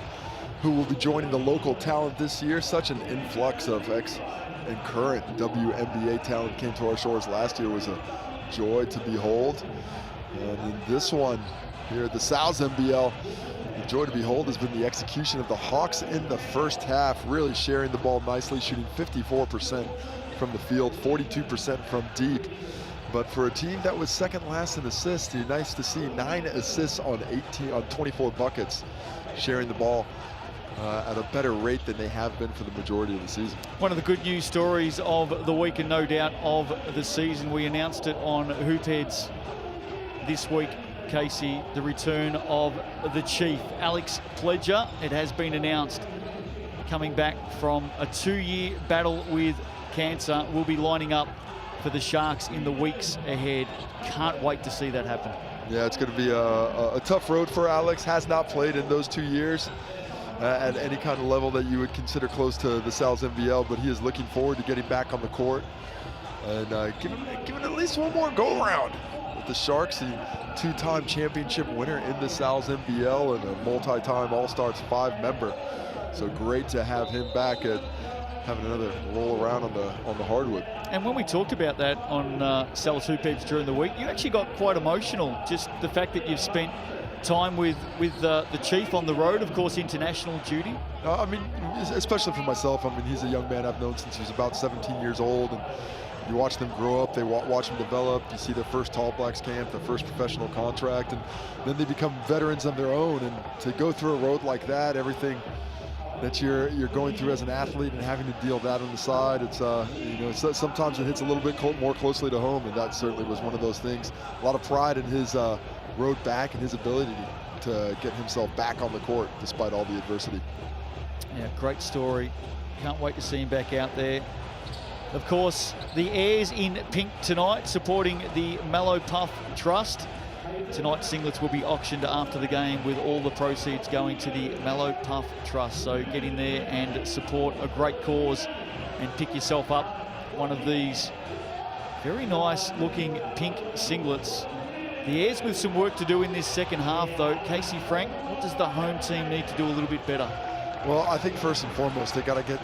who will be joining the local talent this year. Such an influx of ex and current WNBA talent came to our shores last year. It was a joy to behold. And in this one here at the Sal's NBL, the joy to behold has been the execution of the Hawks in the first half, really sharing the ball nicely, shooting 54% from the field, 42% from deep. But for a team that was second last in assists, it's nice to see 9 assists on 24 buckets, sharing the ball at a better rate than they have been for the majority of the season. One of the good news stories of the week, and no doubt of the season, we announced it on Hoopheads this week, Casey, the return of the Chief, Alex Pledger. It has been announced, coming back from a 2-year battle with cancer, will be lining up for the Sharks in the weeks ahead. Can't wait to see that happen. Yeah, it's going to be a tough road for Alex. Has not played in those 2 years at any kind of level that you would consider close to the Sal's NBL, but he is looking forward to getting back on the court and giving at least one more go-around with the Sharks, the 2-time championship winner in the Sal's NBL and a multi-time All-Stars 5 member. So great to have him back at having another roll around on the hardwood. And when we talked about that on Sal's Hoopheads during the week, you actually got quite emotional. Just the fact that you've spent time with the Chief on the road, of course, international duty. I mean, especially for myself. I mean, he's a young man I've known since he was about 17 years old, and you watch them grow up, they watch them develop. You see their first Tall Blacks camp, their first professional contract, and then they become veterans on their own. And to go through a road like that, everything that you're going through as an athlete and having to deal with that on the side, it's sometimes it hits a little bit more closely to home, and that certainly was one of those things. A lot of pride in his road back and his ability to get himself back on the court despite all the adversity. Yeah, great story. Can't wait to see him back out there. Of course, the Airs in pink tonight, supporting the Mallow Puff Trust. Tonight's singlets will be auctioned after the game, with all the proceeds going to the Mallow Puff Trust. So get in there and support a great cause and pick yourself up one of these very nice looking pink singlets. The Airs with some work to do in this second half, though. Casey Frank, what does the home team need to do a little bit better? Well, I think first and foremost, they got to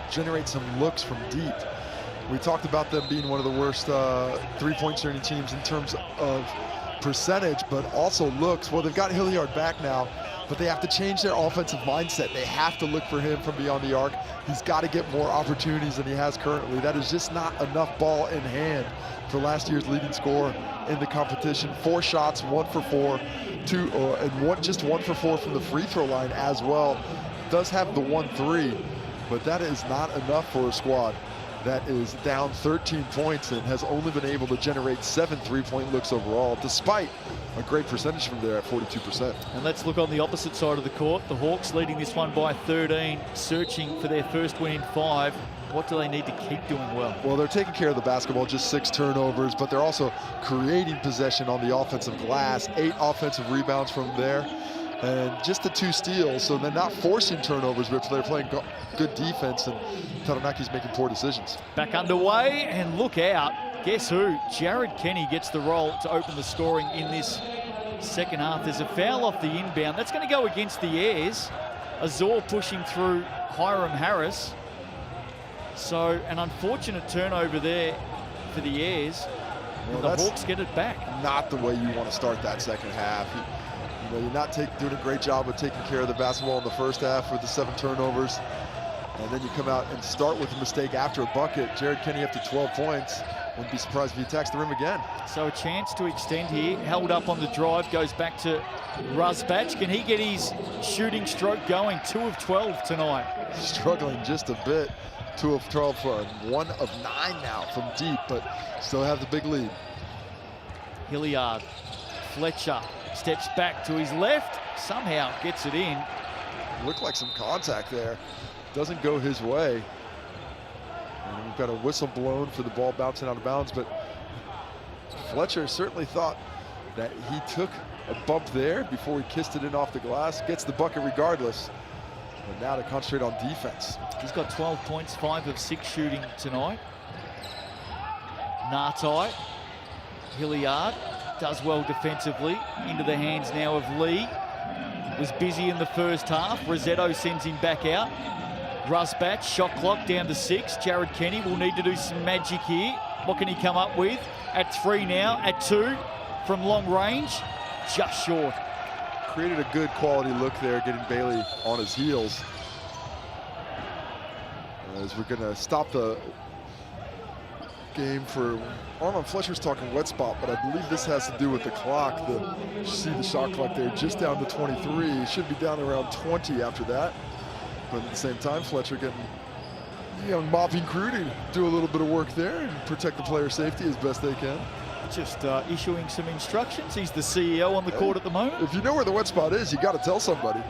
generate some looks from deep. We talked about them being one of the worst three-point shooting teams in terms of percentage, but also looks. Well, they've got Hilliard back now, but they have to change their offensive mindset. They have to look for him from beyond the arc. He's got to get more opportunities than he has currently. That is just not enough ball in hand for last year's leading scorer in the competition. 4 shots, 1 for 4, just 1 for 4 from the free throw line as well. Does have the 1-3, but that is not enough for a squad that is down 13 points and has only been able to generate 7 3-point looks overall, despite a great percentage from there at 42%. And let's look on the opposite side of the court. The Hawks leading this one by 13, searching for their first win in 5. What do they need to keep doing well? Well, they're taking care of the basketball, just 6 turnovers, but they're also creating possession on the offensive glass, 8 offensive rebounds from there, and just the 2 steals. So they're not forcing turnovers, but they're playing good defense, and Taranaki's making poor decisions. Back underway, and look out. Guess who? Jared Kenny gets the roll to open the scoring in this second half. There's a foul off the inbound. That's going to go against the Airs. Azor pushing through Hiram Harris. So an unfortunate turnover there for the Airs. Well, the Hawks get it back. Not the way you want to start that second half. You're not doing a great job of taking care of the basketball in the first half with the 7 turnovers. and then you come out and start with a mistake after a bucket. Jared Kenny up to 12 points. Wouldn't be surprised if he attacks the rim again. So a chance to extend here. Held up on the drive, goes back to Rusbatch. Can he get his shooting stroke going? 2 of 12 tonight. Struggling just a bit. 2 of 12 for 1 of 9 now from deep, but still have the big lead. Hilliard, Fletcher steps back to his left, somehow gets it in. Looked like some contact there. Doesn't go his way. And we've got a whistle blown for the ball bouncing out of bounds, but Fletcher certainly thought that he took a bump there before he kissed it in off the glass. Gets the bucket regardless. And now to concentrate on defense. He's got 12 points, 5 of 6 shooting tonight. Nartai, Hilliard does well defensively. Into the hands now of Lee. Was busy in the first half. Rosetto sends him back out. Rusbatch, shot clock down to 6. Jared Kenny will need to do some magic here. What can he come up with? At 3 now, at 2 from long range, just short. Created a good quality look there, getting Bailey on his heels. As we're gonna stop the game for, Armand Fletcher's talking wet spot, but I believe this has to do with the clock. You see the shot clock there, just down to 23. It should be down around 20 after that. But at the same time, Fletcher getting young mopping crew to do a little bit of work there and protect the player safety as best they can. Just issuing some instructions. He's the CEO on the court at the moment. If you know where the wet spot is, you got to tell somebody.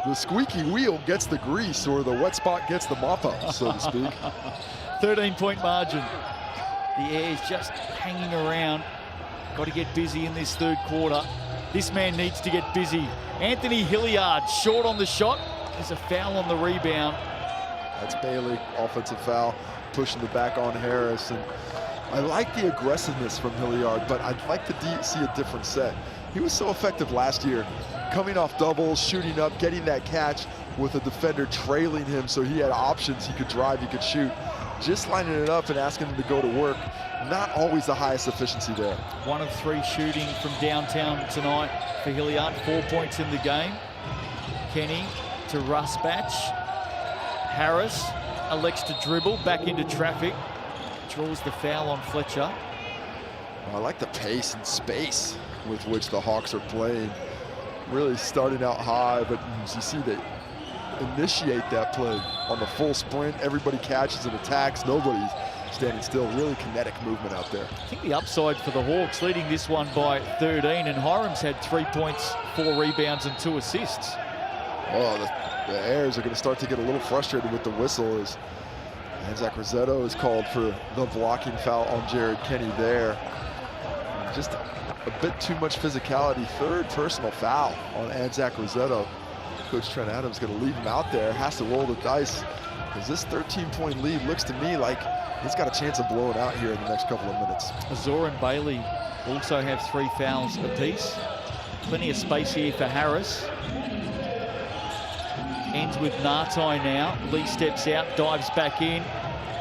The squeaky wheel gets the grease, or the wet spot gets the mop up, so to speak. 13-point margin. The Airs just hanging around. Got to get busy in this third quarter. This man needs to get busy. Anthony Hilliard, short on the shot. There's a foul on the rebound. That's Bailey, offensive foul, pushing the back on Harris. And I like the aggressiveness from Hilliard, but I'd like to see a different set. He was so effective last year, coming off doubles, shooting up, getting that catch with a defender trailing him, so he had options. He could drive, he could shoot. Just lining it up and asking him to go to work. Not always the highest efficiency there. 1 of 3 shooting from downtown tonight for Hilliard. 4 points in the game. Kenny to Rusbatch. Harris elects to dribble back into traffic. Draws the foul on Fletcher. I like the pace and space with which the Hawks are playing. Really starting out high, but as you see, they initiate that play on the full sprint. Everybody catches and attacks. Nobody's standing still. Really kinetic movement out there. I think the upside for the Hawks, leading this one by 13, and Hiram's had 3 points, 4 rebounds, and 2 assists. Oh, the Airs are going to start to get a little frustrated with the whistle as Anzac Rosetto is called for the blocking foul on Jared Kenny there. Just a bit too much physicality. 3rd personal foul on Anzac Rosetto. Coach Trent Adams going to leave him out there. Has to roll the dice because this 13-point lead looks to me like he's got a chance of blowing out here in the next couple of minutes. Azor and Bailey also have 3 fouls apiece. Plenty of space here for Harris. Ends with Nartai now. Lee steps out, dives back in.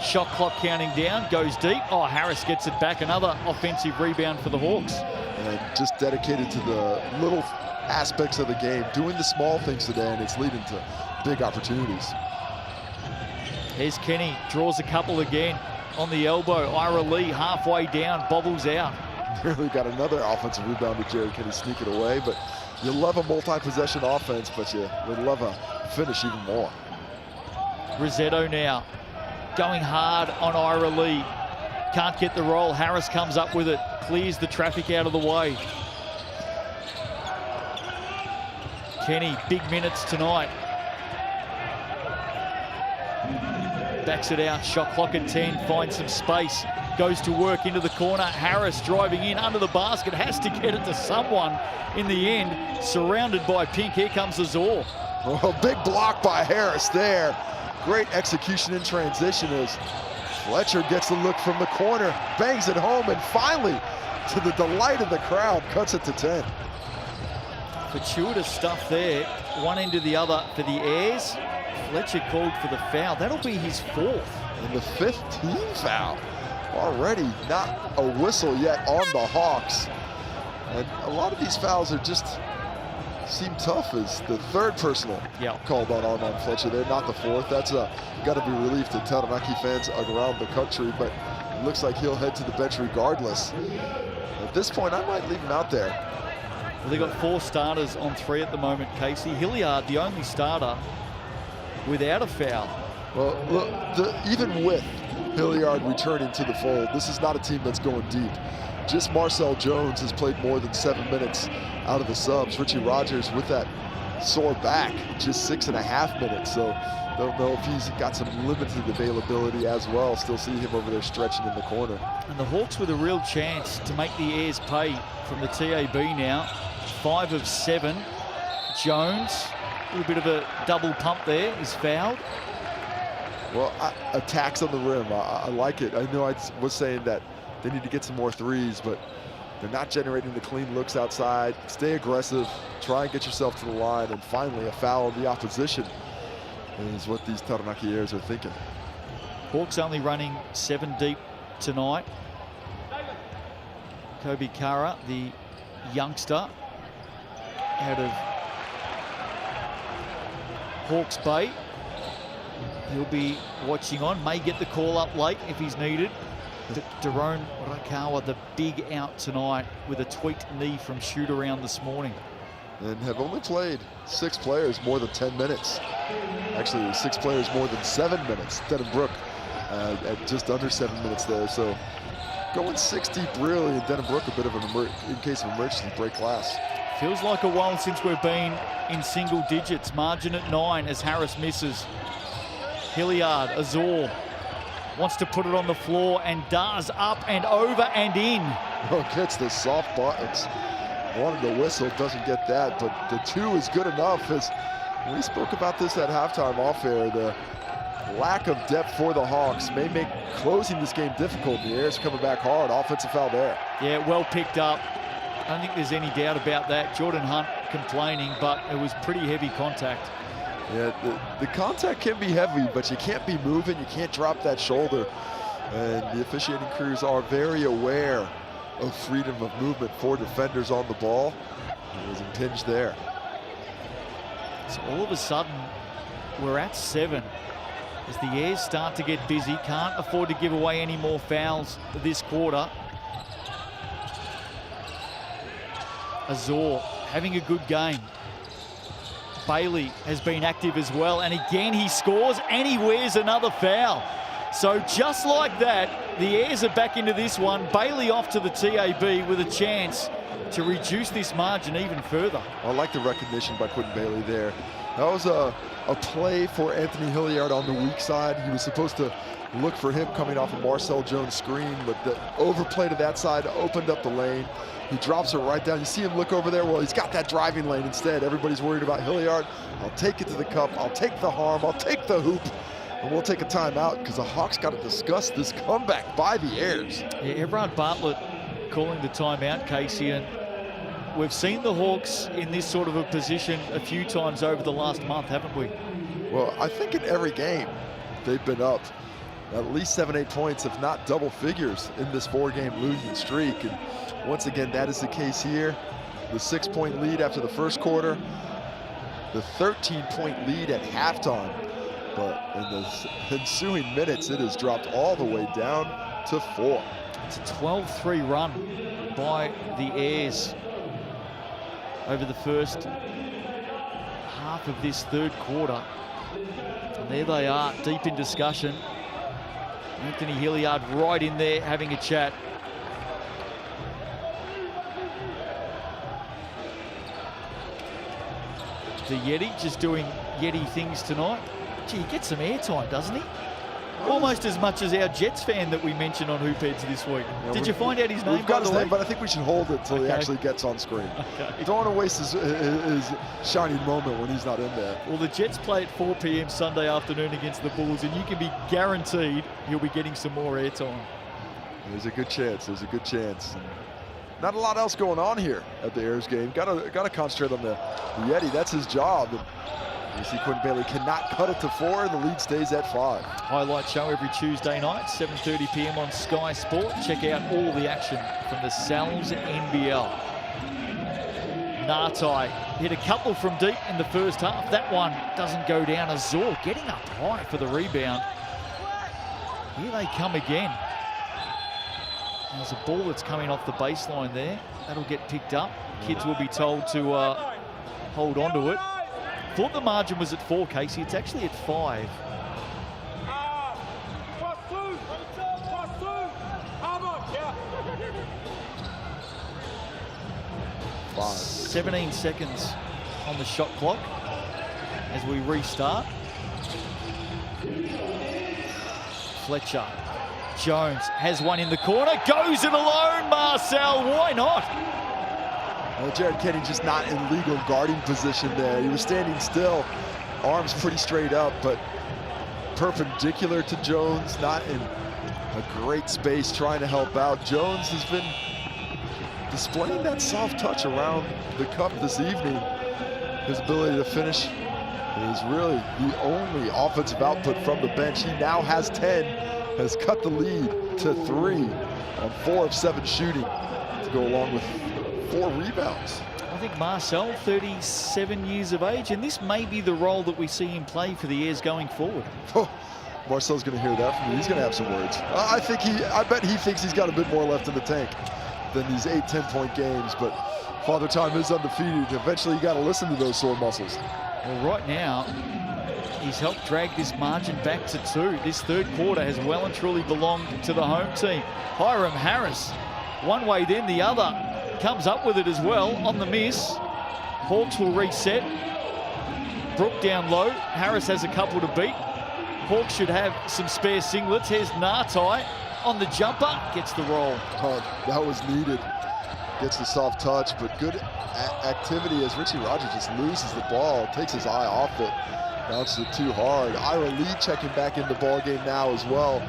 Shot clock counting down, goes deep. Oh, Harris gets it back. Another offensive rebound for the Hawks. And just dedicated to the little aspects of the game, doing the small things today, and it's leading to big opportunities. Here's Kenny, draws a couple again on the elbow. Ira Lee halfway down, bobbles out. Nearly got another offensive rebound to Jared Kenny, sneak it away, but you love a multi-possession offense, but you would love a finish even more. Rosetto now going hard on Ira Lee. Can't get the roll. Harris comes up with it, clears the traffic out of the way. Kenny, big minutes tonight. Backs it out, shot clock at 10, finds some space. Goes to work into the corner. Harris driving in under the basket, has to get it to someone in the end. Surrounded by Pink, here comes Azor. Oh, big block by Harris there. Great execution in transition as Fletcher gets the look from the corner, bangs it home, and finally, to the delight of the crowd, cuts it to 10. Fortuitous stuff there, one end to the other for the Airs. Fletcher called for the foul. That'll be his 4th. And the 5th team foul. Already not a whistle yet on the Hawks. And a lot of these fouls are just seem tough is the third personal called on Armand Fletcher there, not the fourth. That's got to be relief to Taranaki fans around the country, but it looks like he'll head to the bench regardless. At this point, I might leave him out there. Well, they got 4 starters on 3 at the moment, Casey. Hilliard, the only starter without a foul. Well, look, even with Hilliard returning to the fold, this is not a team that's going deep. Just Marcel Jones has played more than 7 minutes out of the subs. Richie Rogers with that sore back, just 6.5 minutes. So don't know if he's got some limited availability as well. Still see him over there stretching in the corner. And the Hawks with a real chance to make the Airs pay from the TAB now. 5 of 7. Jones, a little bit of a double pump there, is fouled. Well, attacks on the rim, I like it. I know I was saying that they need to get some more threes, but they're not generating the clean looks outside. Stay aggressive, try and get yourself to the line, and finally a foul on the opposition is what these Taranaki Airs are thinking. Hawks only running 7 deep tonight. Kobe Kara, the youngster out of Hawke's Bay. He'll be watching on, may get the call up late if he's needed. Daron Rakawa, the big out tonight with a tweaked knee from shoot around this morning. And have only played 6 players more than 10 minutes. Actually, 6 players more than 7 minutes. Denham-Brook at just under 7 minutes there. So going 6 deep really, and Denham-Brook a bit of an in case of emergency break glass. Feels like a while since we've been in single digits. Margin at 9 as Harris misses. Hilliard, Azor wants to put it on the floor and does, up and over and in. Oh, gets the soft buttons. Wanted the whistle, doesn't get that, but the 2 is good enough. As we spoke about this at halftime off air, the lack of depth for the Hawks may make closing this game difficult. The Airs coming back hard. Offensive foul there. Yeah, well picked up. I don't think there's any doubt about that. Jordan Hunt complaining, but it was pretty heavy contact. Yeah, the contact can be heavy, but you can't be moving. You can't drop that shoulder. And the officiating crews are very aware of freedom of movement for defenders on the ball. It was impinged there. So all of a sudden, we're at 7. As the Airs start to get busy, can't afford to give away any more fouls this quarter. Azor having a good game. Bailey has been active as well, and again he scores and he wears another foul. So just like that, the Airs are back into this one. Bailey off to the TAB with a chance to reduce this margin even further. I like the recognition by Quentin Bailey there. That was a play for Anthony Hilliard on the weak side. He was supposed to look for him coming off a Marcel Jones screen, but the overplay to that side opened up the lane. He drops it right down. You see him look over there. Well, he's got that driving lane instead. Everybody's worried about Hilliard. I'll take it to the cup. I'll take the harm. I'll take the hoop. And we'll take a timeout because the Hawks got to discuss this comeback by the Airs. Yeah, Everard Bartlett calling the timeout, Casey. And we've seen the Hawks in this sort of a position a few times over the last month, haven't we? Well, I think in every game they've been up at least 7-8 points, if not double figures, in this 4-game losing streak. And once again, that is the case here. The 6-point lead after the first quarter, the 13-point lead at halftime. But in the ensuing minutes, it has dropped all the way down to 4. It's a 12-3 run by the Airs over the first half of this third quarter. And there they are, deep in discussion. Anthony Hilliard right in there having a chat. The Yeti just doing Yeti things tonight. Gee, he gets some airtime, doesn't he? Almost as much as our Jets fan that we mentioned on Hoopheads this week. Yeah, Did you find out his name, We've got by his the name, way? but I think we should hold it until he actually gets on screen. Okay. Don't want to waste his shining moment when he's not in there. Well, the Jets play at 4 p.m. Sunday afternoon against the Bulls, and you can be guaranteed he'll be getting some more airtime. There's a good chance. There's a good chance. And not a lot else going on here at the Airs game. Got to concentrate on the Yeti. That's his job. And you see Quentin Bailey cannot cut it to 4, and the lead stays at 5. Highlight show every Tuesday night, 7:30 p.m. on Sky Sport. Check out all the action from the Sal's NBL. Nartai hit a couple from deep in the first half. That one doesn't go down. Azor getting up high for the rebound. Here they come again. There's a ball that's coming off the baseline there. That'll get picked up. Kids will be told to hold on to it. Thought the margin was at 4, Casey. It's actually at 5. 17 seconds on the shot clock as we restart. Fletcher. Jones has one in the corner. Goes it alone, Marcel. Why not? Well, Jared Kenny just not in legal guarding position there. He was standing still, arms pretty straight up, but perpendicular to Jones, not in a great space trying to help out. Jones has been displaying that soft touch around the cup this evening. His ability to finish is really the only offensive output from the bench. He now has 10, has cut the lead to 3 on 4 of 7 shooting to go along with 4 rebounds. I think Marcel, 37 years of age, and this may be the role that we see him play for the Airs going forward. Oh, Marcel's going to hear that from me. He's going to have some words. I bet he thinks he's got a bit more left in the tank than these 8, 10-point games, but Father Time is undefeated. Eventually, you got to listen to those sore muscles. Well, right now, he's helped drag this margin back to 2. This third quarter has well and truly belonged to the home team. Hiram Harris, one way then the other, comes up with it as well on the miss. Hawks will reset. Brook down low. Harris has a couple to beat. Hawks should have some spare singlets. Here's Nartai on the jumper, gets the roll. Oh, that was needed. Gets the soft touch, but good activity as Richie Rogers just loses the ball, takes his eye off it, bounces it too hard. Ira Lee checking back in the ball game now as well.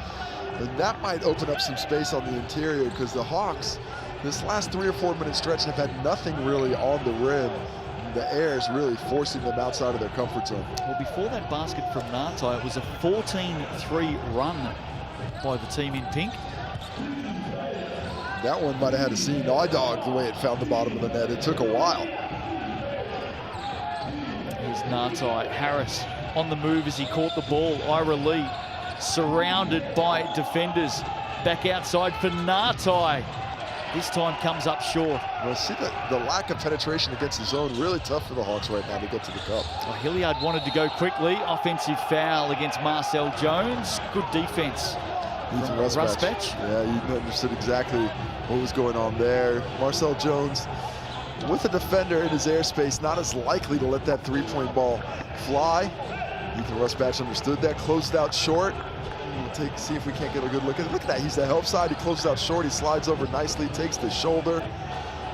And that might open up some space on the interior because the Hawks, this last 3 or 4 minute stretch, have had nothing really on the rim. The Airs really forcing them outside of their comfort zone. Well, before that basket from Nartai, it was a 14-3 run by the team in pink. That one might have had a seeing eye dog the way it found the bottom of the net. It took a while. Here's Nartai. Harris on the move as he caught the ball. Ira Lee surrounded by defenders. Back outside for Nartai. This time comes up short. Well, see the lack of penetration against the zone, really tough for the Hawks right now to get to the cup. Well, Hilliard wanted to go quickly. Offensive foul against Marcel Jones. Good defense. Ethan Rusbach. Yeah, you understood exactly what was going on there. Marcel Jones, with a defender in his airspace, not as likely to let that 3-point ball fly. Ethan Rusbach understood that, closed out short. We'll see if we can't get a good look at it. Look at that, he's the help side. He closes out short, he slides over nicely, takes the shoulder,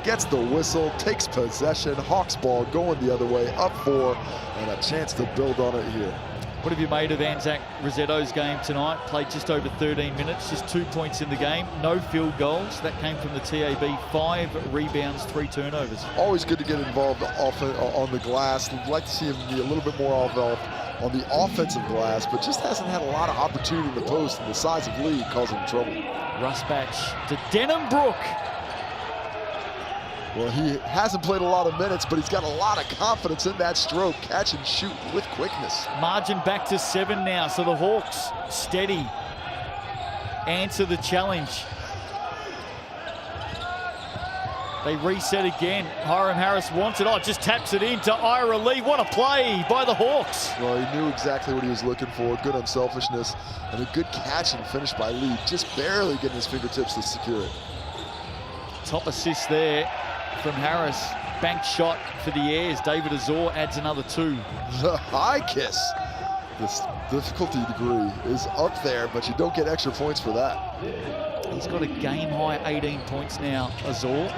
gets the whistle, takes possession. Hawks ball going the other way, up 4, and a chance to build on it here. What have you made of Anzac Rosetto's game tonight? Played just over 13 minutes, just 2 points in the game, no field goals. That came from the TAB, 5 rebounds, 3 turnovers. Always good to get involved on the glass. I'd like to see him be a little bit more involved on the offensive glass, but just hasn't had a lot of opportunity in the post, and the size of Lee causing him trouble. Rusbach to Denham-Brook. Well, he hasn't played a lot of minutes, but he's got a lot of confidence in that stroke. Catch and shoot with quickness. Margin back to 7 now, so the Hawks steady. Answer the challenge. They reset again. Hiram Harris wants it. Oh, just taps it in to Ira Lee. What a play by the Hawks. Well, he knew exactly what he was looking for. Good unselfishness and a good catch and finish by Lee. Just barely getting his fingertips to secure it. Top assist there from Harris. Bank shot for the Airs. David Azor adds another 2. The high kiss. This difficulty degree is up there, but you don't get extra points for that. He's got a game-high 18 points now, Azor.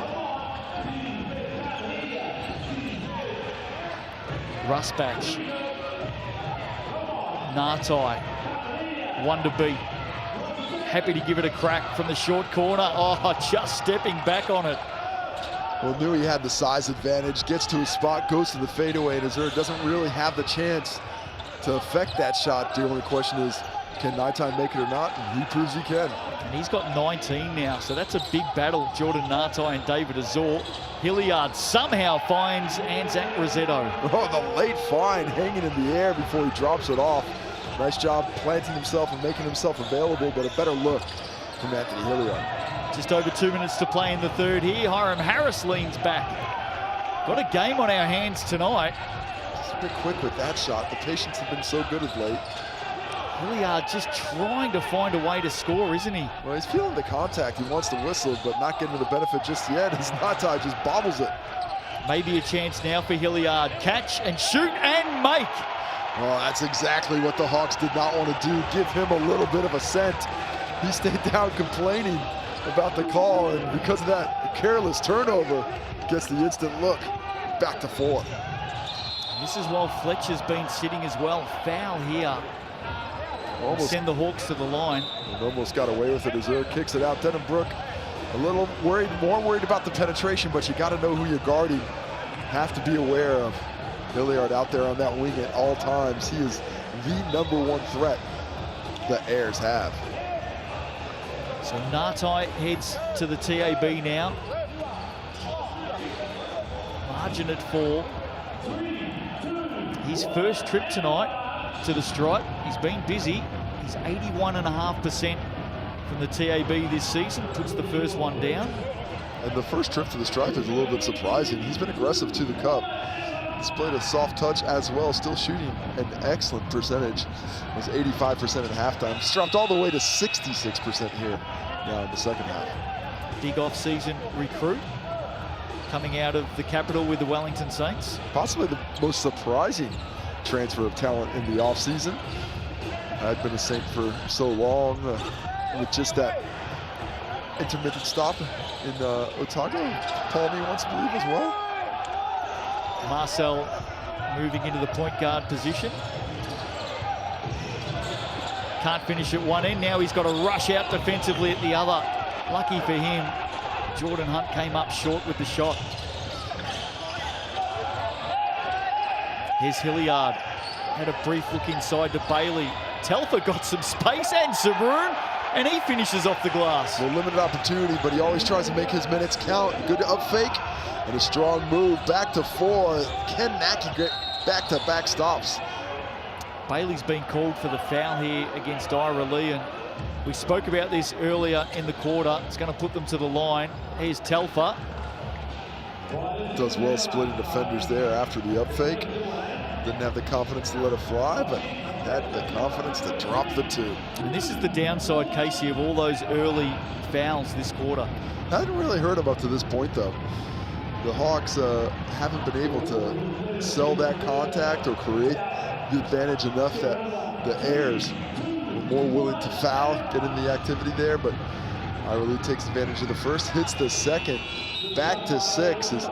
Rusbach. Nartai. 1 to beat. Happy to give it a crack from the short corner. Oh, just stepping back on it. Well, knew he had the size advantage. Gets to his spot, goes to the fadeaway, and Azur doesn't really have the chance to affect that shot. The only question is, Can Naitai make it or not? And he proves he can. And he's got 19 now, so that's a big battle. Jordan Naitai and David Azor. Hilliard somehow finds Anzac Rosetto. Oh, the late find hanging in the air before he drops it off. Nice job planting himself and making himself available, but a better look from Anthony Hilliard. Just over 2 minutes to play in the third here. Hiram Harris leans back. Got a game on our hands tonight. Just a bit quick with that shot. The patience have been so good of late. Hilliard just trying to find a way to score, isn't he? Well, he's feeling the contact. He wants to whistle, but not getting the benefit just yet. His Naitai just bobbles it. Maybe a chance now for Hilliard. Catch and shoot and make. Oh, that's exactly what the Hawks did not want to do. Give him a little bit of a scent. He stayed down complaining about the call, and because of that careless turnover, gets the instant look. Back to 4. And this is while Fletcher's been sitting as well. Foul here. Almost Send the Hawks to the line. and almost got away with it. Azur kicks it out. Denham-Brook a little worried, more worried about the penetration, but you got to know who you're guarding. Have to be aware of Hilliard out there on that wing at all times. He is the #1 threat the Airs have. So Naitai heads to the TAB now. Margin at 4. His first trip tonight to the stripe. He's been busy. He's 81.5% from the TAB this season. Puts the first one down. And the first trip to the stripe is a little bit surprising. He's been aggressive to the cup. Displayed a soft touch as well, still shooting an excellent percentage. It was 85% at halftime. It's dropped all the way to 66% here now in the second half. Big off-season recruit coming out of the capital with the Wellington Saints. Possibly the most surprising transfer of talent in the offseason. I'd been a Saint for so long with just that intermittent stop in Otago. Paul me wants to believe as well. Marcel moving into the point guard position. Can't finish at one end. Now he's got to rush out defensively at the other. Lucky for him, Jordan Hunt came up short with the shot. Here's Hilliard. Had a brief look inside to Bailey. Telfer got some space and some room, and he finishes off the glass. Well, limited opportunity, but he always tries to make his minutes count. Good up fake and a strong move. Back to 4. Ken Nackey back-to-back stops. Bailey's been called for the foul here against Ira Lee, and we spoke about this earlier in the quarter. It's going to put them to the line. Here's Telfer. Does well splitting defenders there after the up fake. Didn't have the confidence to let it fly, but had the confidence to drop the 2. And this is the downside, Casey, of all those early fouls this quarter. I hadn't really heard him up to this point, though. The Hawks haven't been able to sell that contact or create the advantage enough that the Airs were more willing to foul, get in the activity there, but Ira Lee takes advantage of the first, hits the second, back to 6 as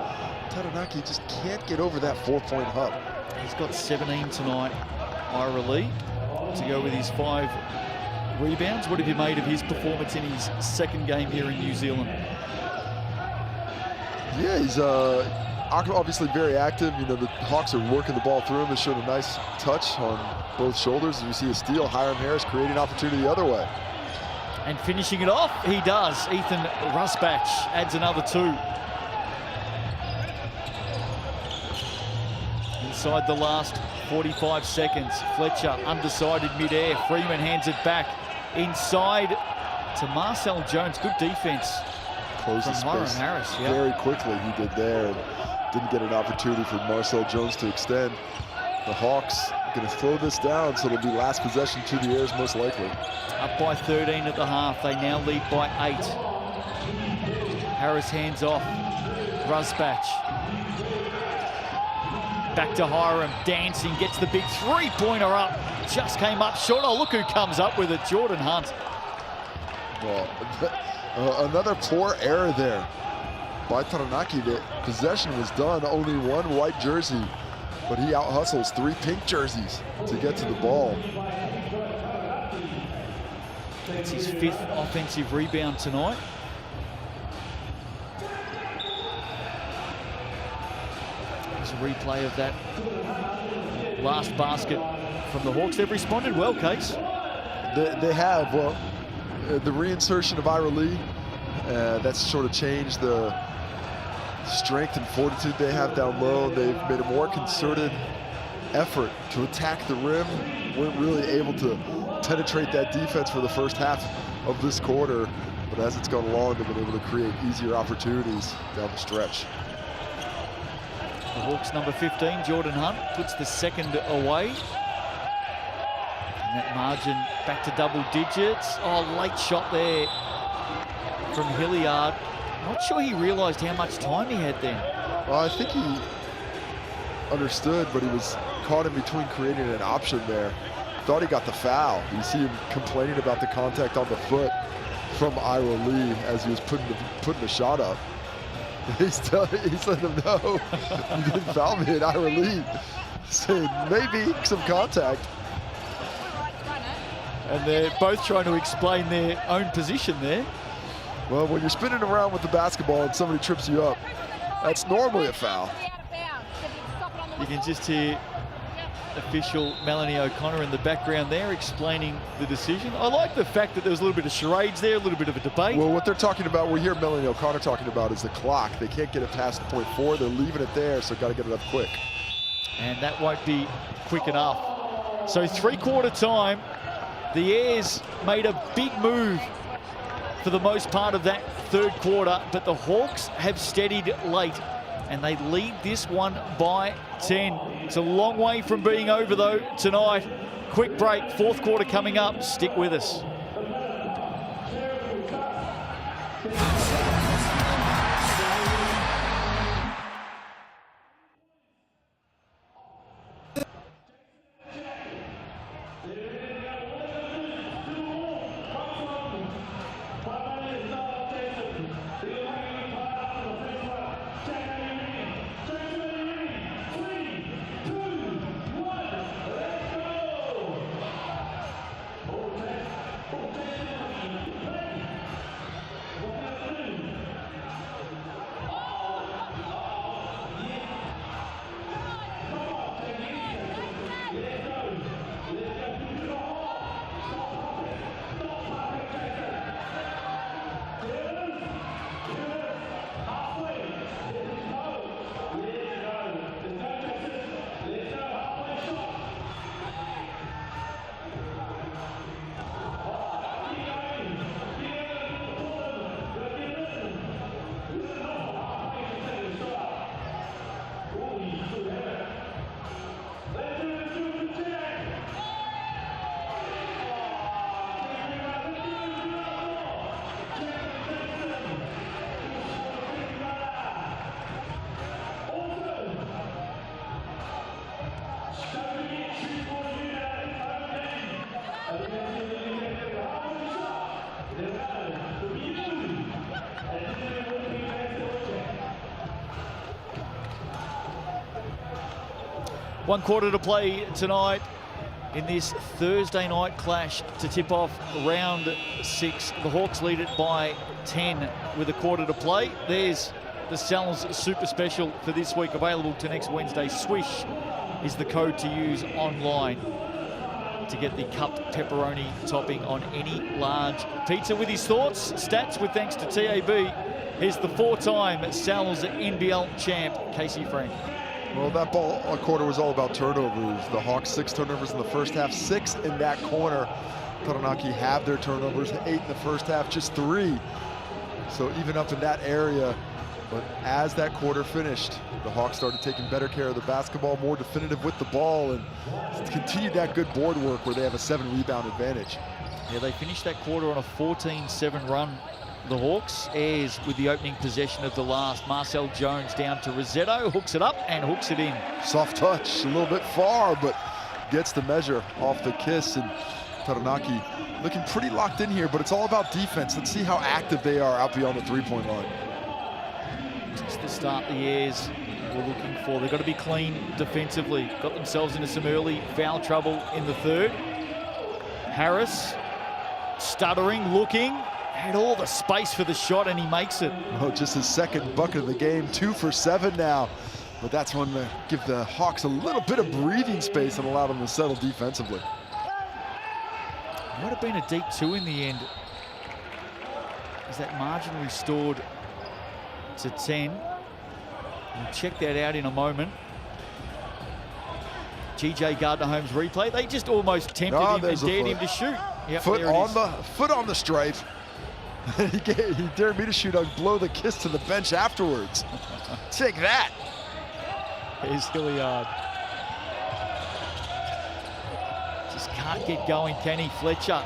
Taranaki just can't get over that 4-point hump. He's got 17 tonight, Ira Lee, to go with his 5 rebounds. What have you made of his performance in his second game here in New Zealand? Yeah, he's obviously very active. You know, the Hawks are working the ball through him. Has shown a nice touch on both shoulders. As you see a steal, Hiram Harris creating opportunity the other way. And finishing it off, he does. Ethan Rusbach adds another 2. Inside the last 45 seconds, Fletcher undecided midair. Freeman hands it back inside to Marcel Jones. Good defense. Closes From space Hiram Harris, yeah. very quickly. He did there. And didn't get an opportunity for Marcel Jones to extend. The Hawks going to throw this down, so it'll be last possession to the Airs most likely. Up by 13 at the half. They now lead by 8. Harris hands off. Rusbach. Back to Hiram, dancing, gets the big 3-pointer up. Just came up short. Oh, look who comes up with it, Jordan Hunt. Well, another poor error there by Taranaki. The possession was done, only 1 white jersey, but he out-hustles 3 pink jerseys to get to the ball. It's his 5th offensive rebound tonight. There's a replay of that last basket from the Hawks. They've responded well, Case. They have, well, the reinsertion of Ira Lee, that's sort of changed the strength and fortitude they have down low. They've made a more concerted effort to attack the rim. Weren't really able to penetrate that defense for the first half of this quarter, but as it's gone along, they've been able to create easier opportunities down the stretch. The Hawks number 15, Jordan Hunt, puts the second away. And that margin back to double digits. Oh, late shot there from Hilliard. Not sure he realised how much time he had then. Well, I think he understood, but he was caught in between creating an option there. Thought he got the foul. You see him complaining about the contact on the foot from Ira Lee as he was putting the shot up. He's letting him know, you didn't foul me, and Ira Lee saying maybe some contact. And they're both trying to explain their own position there. Well, when you're spinning around with the basketball and somebody trips you up, that's normally a foul. You can just hear official Melanie O'Connor in the background there explaining the decision. I like the fact that there was a little bit of charades there, a little bit of a debate. Well, what they're talking about, we hear Melanie O'Connor talking about, is the clock. They can't get it past .4. They're leaving it there, so got to get it up quick. And that won't be quick enough. So three-quarter time, the Airs made a big move for the most part of that third quarter, but the Hawks have steadied late, and they lead this one by 10. It's a long way from being over, though, tonight. Quick break, fourth quarter coming up. Stick with us. One quarter to play tonight in this Thursday night clash to tip off round 6. The Hawks lead it by 10 with a quarter to play. There's the Sal's Super Special for this week, available to next Wednesday. Swish is the code to use online to get the cupped pepperoni topping on any large pizza. With his thoughts, stats with thanks to TAB, here's the four-time Sal's NBL champ, Casey Frank. Well, that ball quarter was all about turnovers. The Hawks 6 turnovers in the first half, 6 in that corner. Taranaki have their turnovers, 8 in the first half, just 3. So even up in that area. But as that quarter finished, the Hawks started taking better care of the basketball, more definitive with the ball, and continued that good board work where they have a 7-rebound advantage. Yeah, they finished that quarter on a 14-7 run. The Hawks, Ayres with the opening possession of the last. Marcel Jones down to Rossetto, hooks it up and hooks it in. Soft touch, a little bit far, but gets the measure off the kiss. And Taranaki looking pretty locked in here, but it's all about defense. Let's see how active they are out beyond the three-point line. Just the start the Ayres were looking for. They've got to be clean defensively. Got themselves into some early foul trouble in the third. Harris stuttering, looking. Had all the space for the shot, and he makes it. Oh, just his second bucket of the game, 2 for 7 now. But that's one to give the Hawks a little bit of breathing space and allow them to settle defensively. Might have been a deep 2 in the end. Is that margin restored to 10? We'll check that out in a moment. GJ Gardner-Holmes replay. They just almost tempted him and dared him to shoot. Yep, foot on the stripe. he dared me to shoot. I'd blow the kiss to the bench afterwards. Take that. Here's Hilliard. Just can't get going, can he? Fletcher.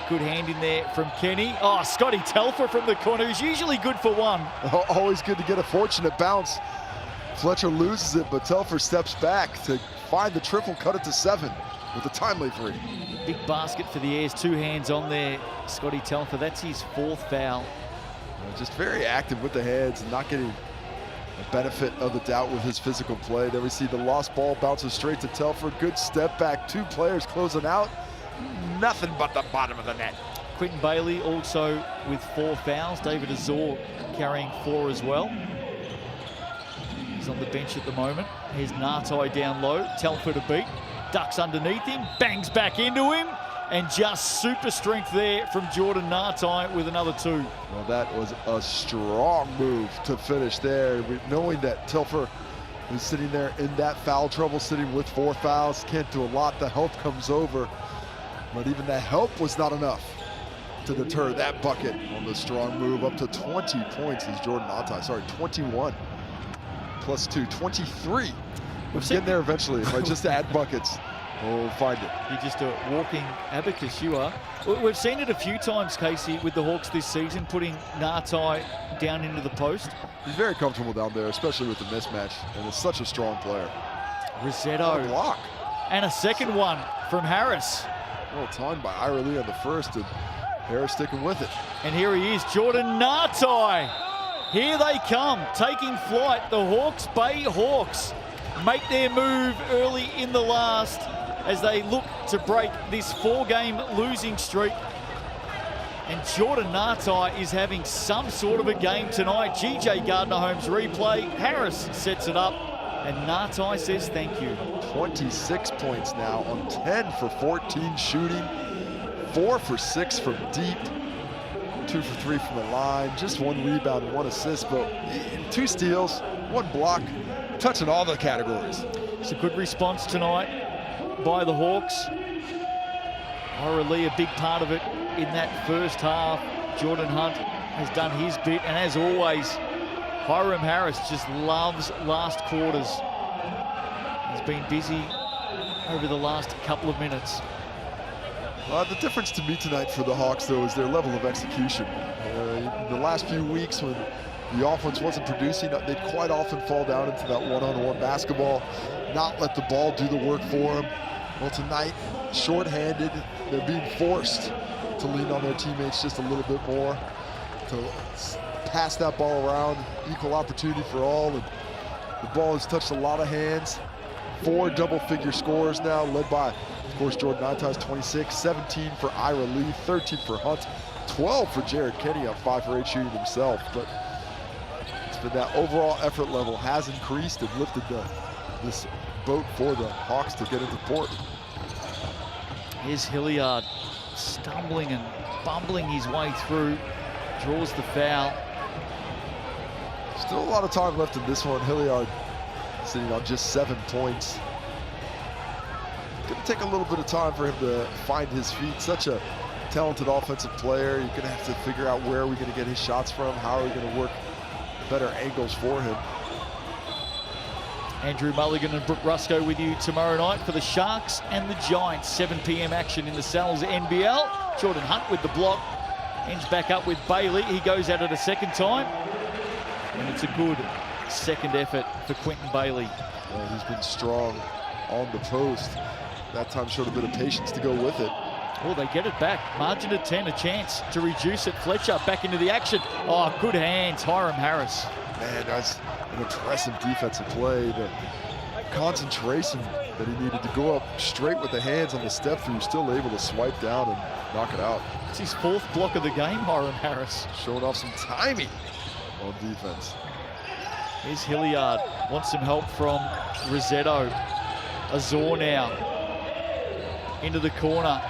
Good hand in there from Kenny. Oh, Scotty Telfer from the corner, who's usually good for one. Always good to get a fortunate bounce. Fletcher loses it, but Telfer steps back to find the triple, cut it to 7 with a timely 3. Big basket for the Airs, 2 hands on there. Scotty Telfer, that's his 4th foul. Just very active with the hands and not getting the benefit of the doubt with his physical play. Then we see the lost ball bounces straight to Telfer. Good step back, 2 players closing out. Nothing but the bottom of the net. Quentin Bailey also with 4 fouls. David Azor carrying 4 as well. He's on the bench at the moment. Here's Nartai down low. Telfer to beat. Ducks underneath him. Bangs back into him. And just super strength there from Jordan Nartai with another 2. Well, that was a strong move to finish there. Knowing that Telfer is sitting there in that foul trouble, sitting with 4 fouls. Can't do a lot. The help comes over. But even that help was not enough to deter that bucket on the strong move. Up to 20 points is Jordan Nartai. Sorry, 21 plus 2, 23. We're getting there eventually. If I just add buckets, we'll find it. You're just a walking abacus, you are. We've seen it a few times, Casey, with the Hawks this season, putting Nartai down into the post. He's very comfortable down there, especially with the mismatch, and is such a strong player. Rosetto. Block. And a second one from Harris. Well timed by Ira Lee on the first, and Harris sticking with it. And here he is, Jordan Nartai. Here they come, taking flight. The Hawke's Bay Hawks make their move early in the last as they look to break this 4-game losing streak. And Jordan Nartai is having some sort of a game tonight. GJ Gardner-Holmes replay. Harris sets it up, and Nartai says thank you. 26 points now on 10 for 14 shooting, 4 for 6 from deep, 2 for 3 from the line, just 1 rebound and 1 assist, but 2 steals, 1 block, touching all the categories. It's a good response tonight by the Hawks. Ira Lee, a big part of it in that first half. Jordan Hunt has done his bit, and as always, Hiram Harris just loves last quarters. He's been busy over the last couple of minutes. The difference to me tonight for the Hawks, though, is their level of execution. In the last few weeks, when the offense wasn't producing, they'd quite often fall down into that one-on-one basketball, not let the ball do the work for them. Well, tonight, shorthanded, they're being forced to lean on their teammates just a little bit more, to pass that ball around, equal opportunity for all, and the ball has touched a lot of hands. 4 double-figure scores now, led by, of course, Jordan Nartai's 26, 17 for Ira Lee, 13 for Hunt, 12 for Jared Kenny on 5 for 8 shooting himself. But it's been that overall effort level has increased and lifted this boat for the Hawks to get into port. Here's Hilliard stumbling and bumbling his way through, draws the foul. Still a lot of time left in this one. Hilliard sitting on just 7 points. Gonna take a little bit of time for him to find his feet. Such a talented offensive player. You're gonna have to figure out where are we gonna get his shots from, how are we gonna work better angles for him. Andrew Mulligan and Brooke Rusco with you tomorrow night for the Sharks and the Giants. 7 p.m. action in the Sal's NBL. Jordan Hunt with the block. Ends back up with Bailey. He goes at it a second time. And it's a good second effort for Quentin Bailey. He's been strong on the post. That time showed a bit of patience to go with it. Oh, they get it back. Margin of 10, a chance to reduce it. Fletcher back into the action. Oh, good hands, Hiram Harris. Man, that's an impressive defensive play. The concentration that he needed to go up straight with the hands on the step through, still able to swipe down and knock it out. It's his 4th block of the game, Hiram Harris. Showing off some timing on defense. Here's Hilliard, wants some help from Rosetto. Azor now into the corner.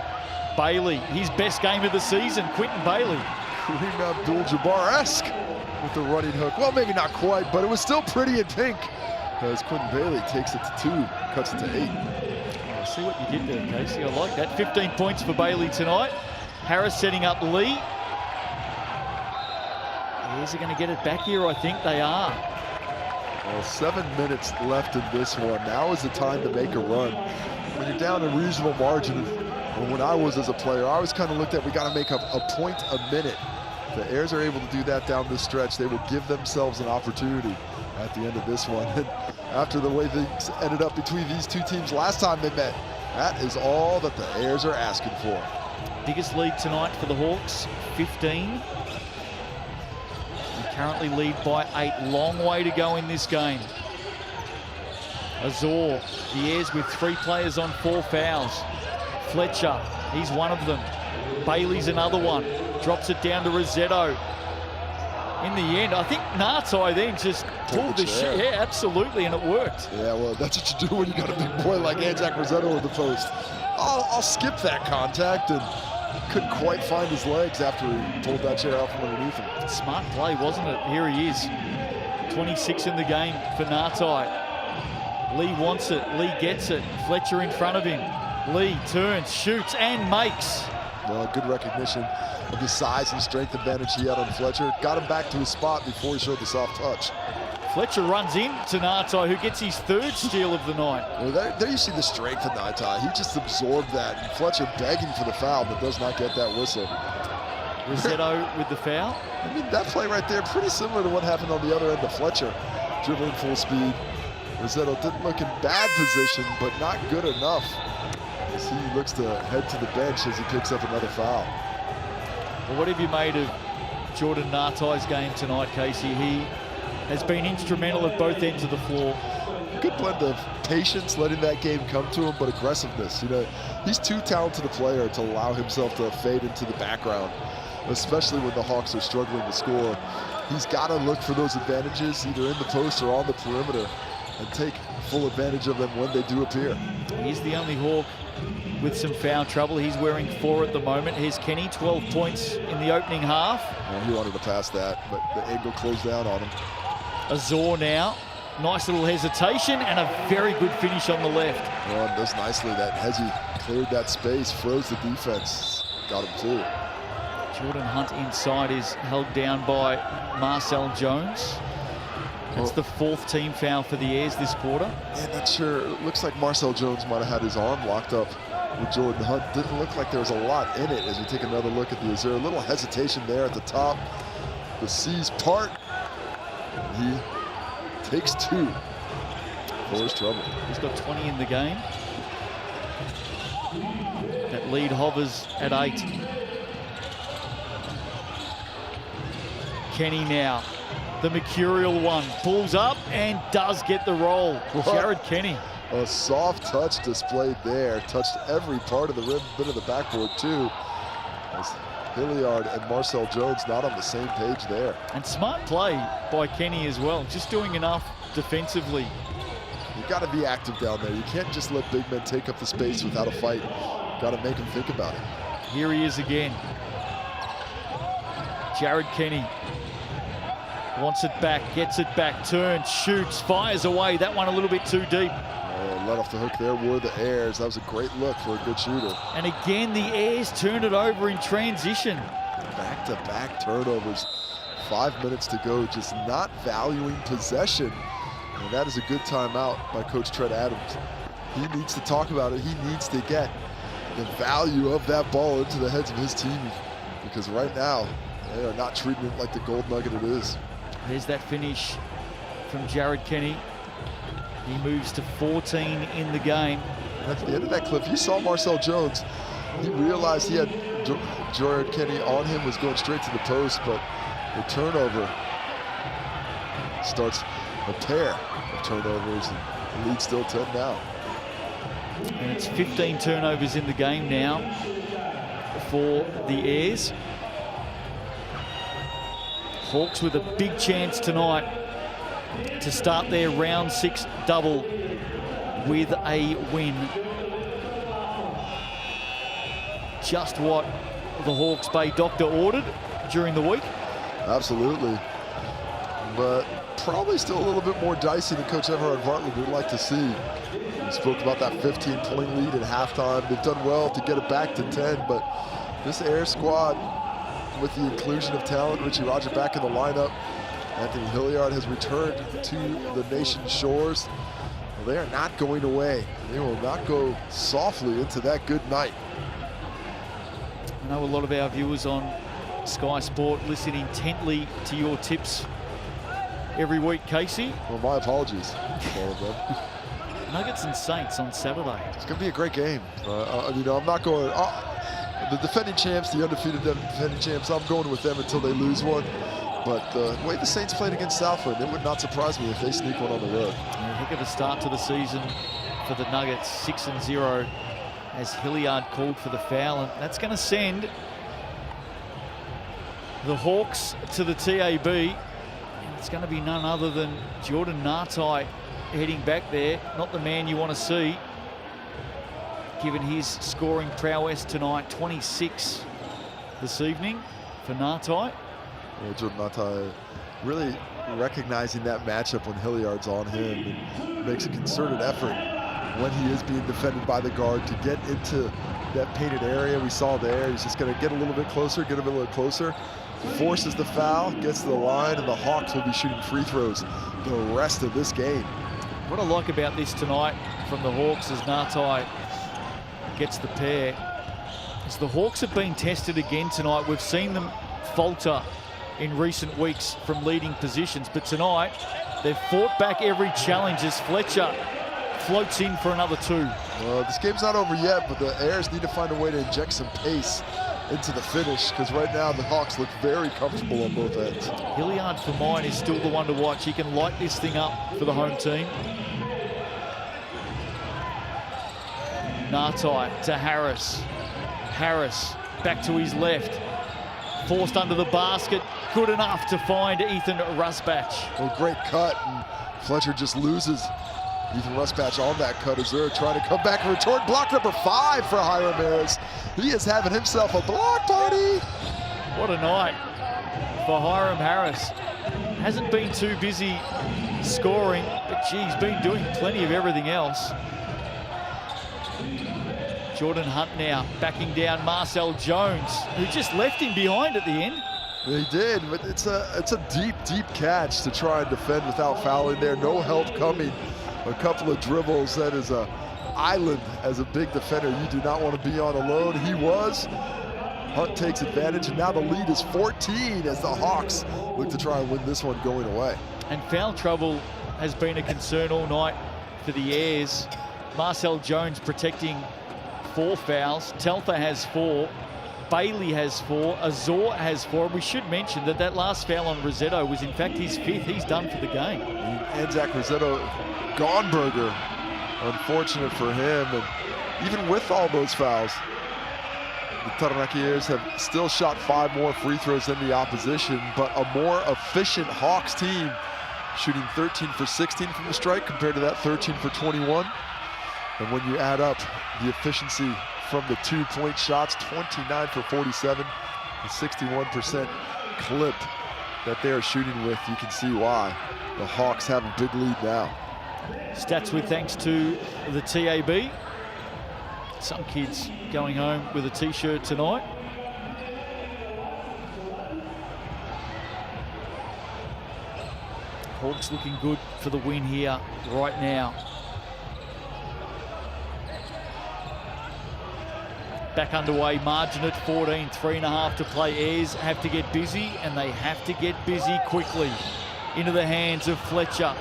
Bailey, his best game of the season, Quentin Bailey. Kareem Abdul-Jabbar-esque with the running hook. Well, maybe not quite, but it was still pretty in pink as Quentin Bailey takes it to 2, cuts it to 8. I see what you did there, Casey. I like that. 15 points for Bailey tonight. Harris setting up Lee. Is he going to get it back here? I think they are. Well, 7 minutes left in this one. Now is the time to make a run. When you're down a reasonable margin, well, when I was as a player, I always kind of looked at we got to make up a point a minute. If the Airs are able to do that down this stretch, they will give themselves an opportunity at the end of this one. And after the way things ended up between these two teams last time they met, that is all that the Airs are asking for. Biggest lead tonight for the Hawks, 15. They currently lead by 8. Long way to go in this game. Azor, the Airs with 3 players on 4 fouls. Fletcher, he's one of them. Bailey's another one. Drops it down to Rossetto. In the end, I think Nartai then just pulled the shit. Yeah, absolutely, and it worked. Yeah, well, that's what you do when you got a big boy like Anzac Rossetto in the post. I'll skip that contact, and couldn't quite find his legs after he pulled that chair out from underneath him. Smart play, wasn't it? Here he is. 26 in the game for Nartai. Lee wants it. Lee gets it. Fletcher in front of him. Lee turns, shoots, and makes. Well, good recognition of the size and strength advantage he had on Fletcher. Got him back to his spot before he showed the soft touch. Fletcher runs in to Nartai, who gets his 3rd steal of the night. Well, there you see the strength of Nartai. He just absorbed that. And Fletcher begging for the foul, but does not get that whistle. Rossetto with the foul. I mean, that play right there, pretty similar to what happened on the other end of Fletcher. Dribbling full speed. Rossetto didn't look in bad position, but not good enough, as he looks to head to the bench as he picks up another foul. Well, what have you made of Jordan Nartai's game tonight, Casey? He has been instrumental at both ends of the floor. Good blend of patience, letting that game come to him, but aggressiveness. You know, he's too talented a player to allow himself to fade into the background, especially when the Hawks are struggling to score. He's got to look for those advantages, either in the post or on the perimeter, and take full advantage of them when they do appear. He's the only Hawk with some foul trouble. He's wearing 4 at the moment. Here's Kenny, 12 points in the opening half. Well, he wanted to pass that, but the angle closed down on him. Azor now. Nice little hesitation and a very good finish on the left. Well, it does nicely that Hezi cleared that space, froze the defense. Got him too. Jordan Hunt inside is held down by Marcel Jones. That's the 4th team foul for the Airs this quarter. Yeah, not sure. It looks like Marcel Jones might have had his arm locked up with Jordan Hunt. Didn't look like there was a lot in it as we take another look at the Azure. A little hesitation there at the top. The C's part. He takes 2 for his trouble. He's got 20 in the game. That lead hovers at 8. Kenny now. The mercurial one pulls up and does get the roll. Jared Kenny. A soft touch displayed there. Touched every part of the rim, bit of the backboard too. As Hilliard and Marcel Jones not on the same page there. And smart play by Kenny as well. Just doing enough defensively. You got to be active down there. You can't just let big men take up the space without a fight. Got to make them think about it. Here he is again. Jared Kenny. Wants it back, gets it back, turns, shoots, fires away. That one a little bit too deep. Oh, let off the hook there were the Airs. That was a great look for a good shooter. And again, the Airs turn it over in transition. Back-to-back turnovers. 5 minutes to go, just not valuing possession. And that is a good timeout by Coach Tread Adams. He needs to talk about it. He needs to get the value of that ball into the heads of his team, because right now, they are not treating it like the gold nugget it is. There's that finish from Jared Kenny. He moves to 14 in the game. At the end of that clip, you saw Marcel Jones. He realized he had Jared Kenny on him, was going straight to the post, but the turnover starts a pair of turnovers, and the lead's still 10 now. And it's 15 turnovers in the game now for the Airs. Hawks with a big chance tonight to start their round 6 double with a win. just what the Hawke's Bay doctor ordered during the week? Absolutely. But probably still a little bit more dicey than Coach Everhard Vartling would like to see. We spoke about that 15-point lead at halftime. They've done well to get it back to 10, but this Air squad, with the inclusion of talent, Richie Roger back in the lineup, Anthony Hilliard has returned to the nation's shores. Well, they are not going away. They will not go softly into that good night. I know a lot of our viewers on Sky Sport listen intently to your tips every week, Casey. Well, my apologies to all of them. Nuggets and Saints on Saturday. It's going to be a great game. You know, I'm not going. The defending champs, the undefeated defending champs, I'm going with them until they lose one. But the way the Saints played against Southland, it would not surprise me if they sneak one on the road. A heck of a start to the season for the Nuggets, 6-0, as Hilliard called for the foul, and that's going to send the Hawks to the TAB. And it's going to be none other than Jordan Nartai heading back there. Not the man you want to see, given his scoring prowess tonight. 26 this evening for Nartai. Yeah, Jordan Nartai really recognizing that matchup when Hilliard's on him and makes a concerted effort when he is being defended by the guard to get into that painted area we saw there. He's just going to get a little bit closer, get a little closer, forces the foul, gets to the line, and the Hawks will be shooting free throws the rest of this game. What I like about this tonight from the Hawks as Nartai gets the pair is the Hawks have been tested again tonight. We've seen them falter in recent weeks from leading positions, but tonight they've fought back every challenge as Fletcher floats in for another two. Well, this game's not over yet, but the Airs need to find a way to inject some pace into the finish, because right now the Hawks look very comfortable on both ends. Hilliard, for mine, is still the one to watch. He can light this thing up for the home team. Nartai to Harris. Harris back to his left. Forced under the basket. Good enough to find Ethan Rusbatch. Well, great cut, and Fletcher just loses. Ethan Rusbatch on that cut as they're trying to come back and retort. Block number 5 for Hiram Harris. He is having himself a block party. What a night for Hiram Harris. Hasn't been too busy scoring, but geez, been doing plenty of everything else. Jordan Hunt now backing down Marcel Jones, who just left him behind at the end. They did, but it's a deep, deep catch to try and defend without fouling there. No help coming. A couple of dribbles. That is an island as a big defender you do not want to be on alone. He was. Hunt takes advantage, and now the lead is 14 as the Hawks look to try and win this one going away. And foul trouble has been a concern all night for the Airs. Marcel Jones protecting 4 fouls. Telfer has 4. Bailey has 4. Azor has 4. We should mention that that last foul on Rosetto was in fact his 5th. He's done for the game. Anzac Rosetto, Gonberger, unfortunate for him. And even with all those fouls, the Taranaki Airs have still shot 5 more free throws than the opposition, but a more efficient Hawks team, shooting 13 for 16 from the strike compared to that 13 for 21. And when you add up the efficiency from the 2-point shots, 29 for 47, the 61% clip that they are shooting with, you can see why the Hawks have a big lead now. Stats with thanks to the TAB. Some kids going home with a t-shirt tonight. Hawks looking good for the win here right now. Back underway, margin at 14, 3.5 to play. Airs have to get busy, and they have to get busy quickly. Into the hands of Fletcher.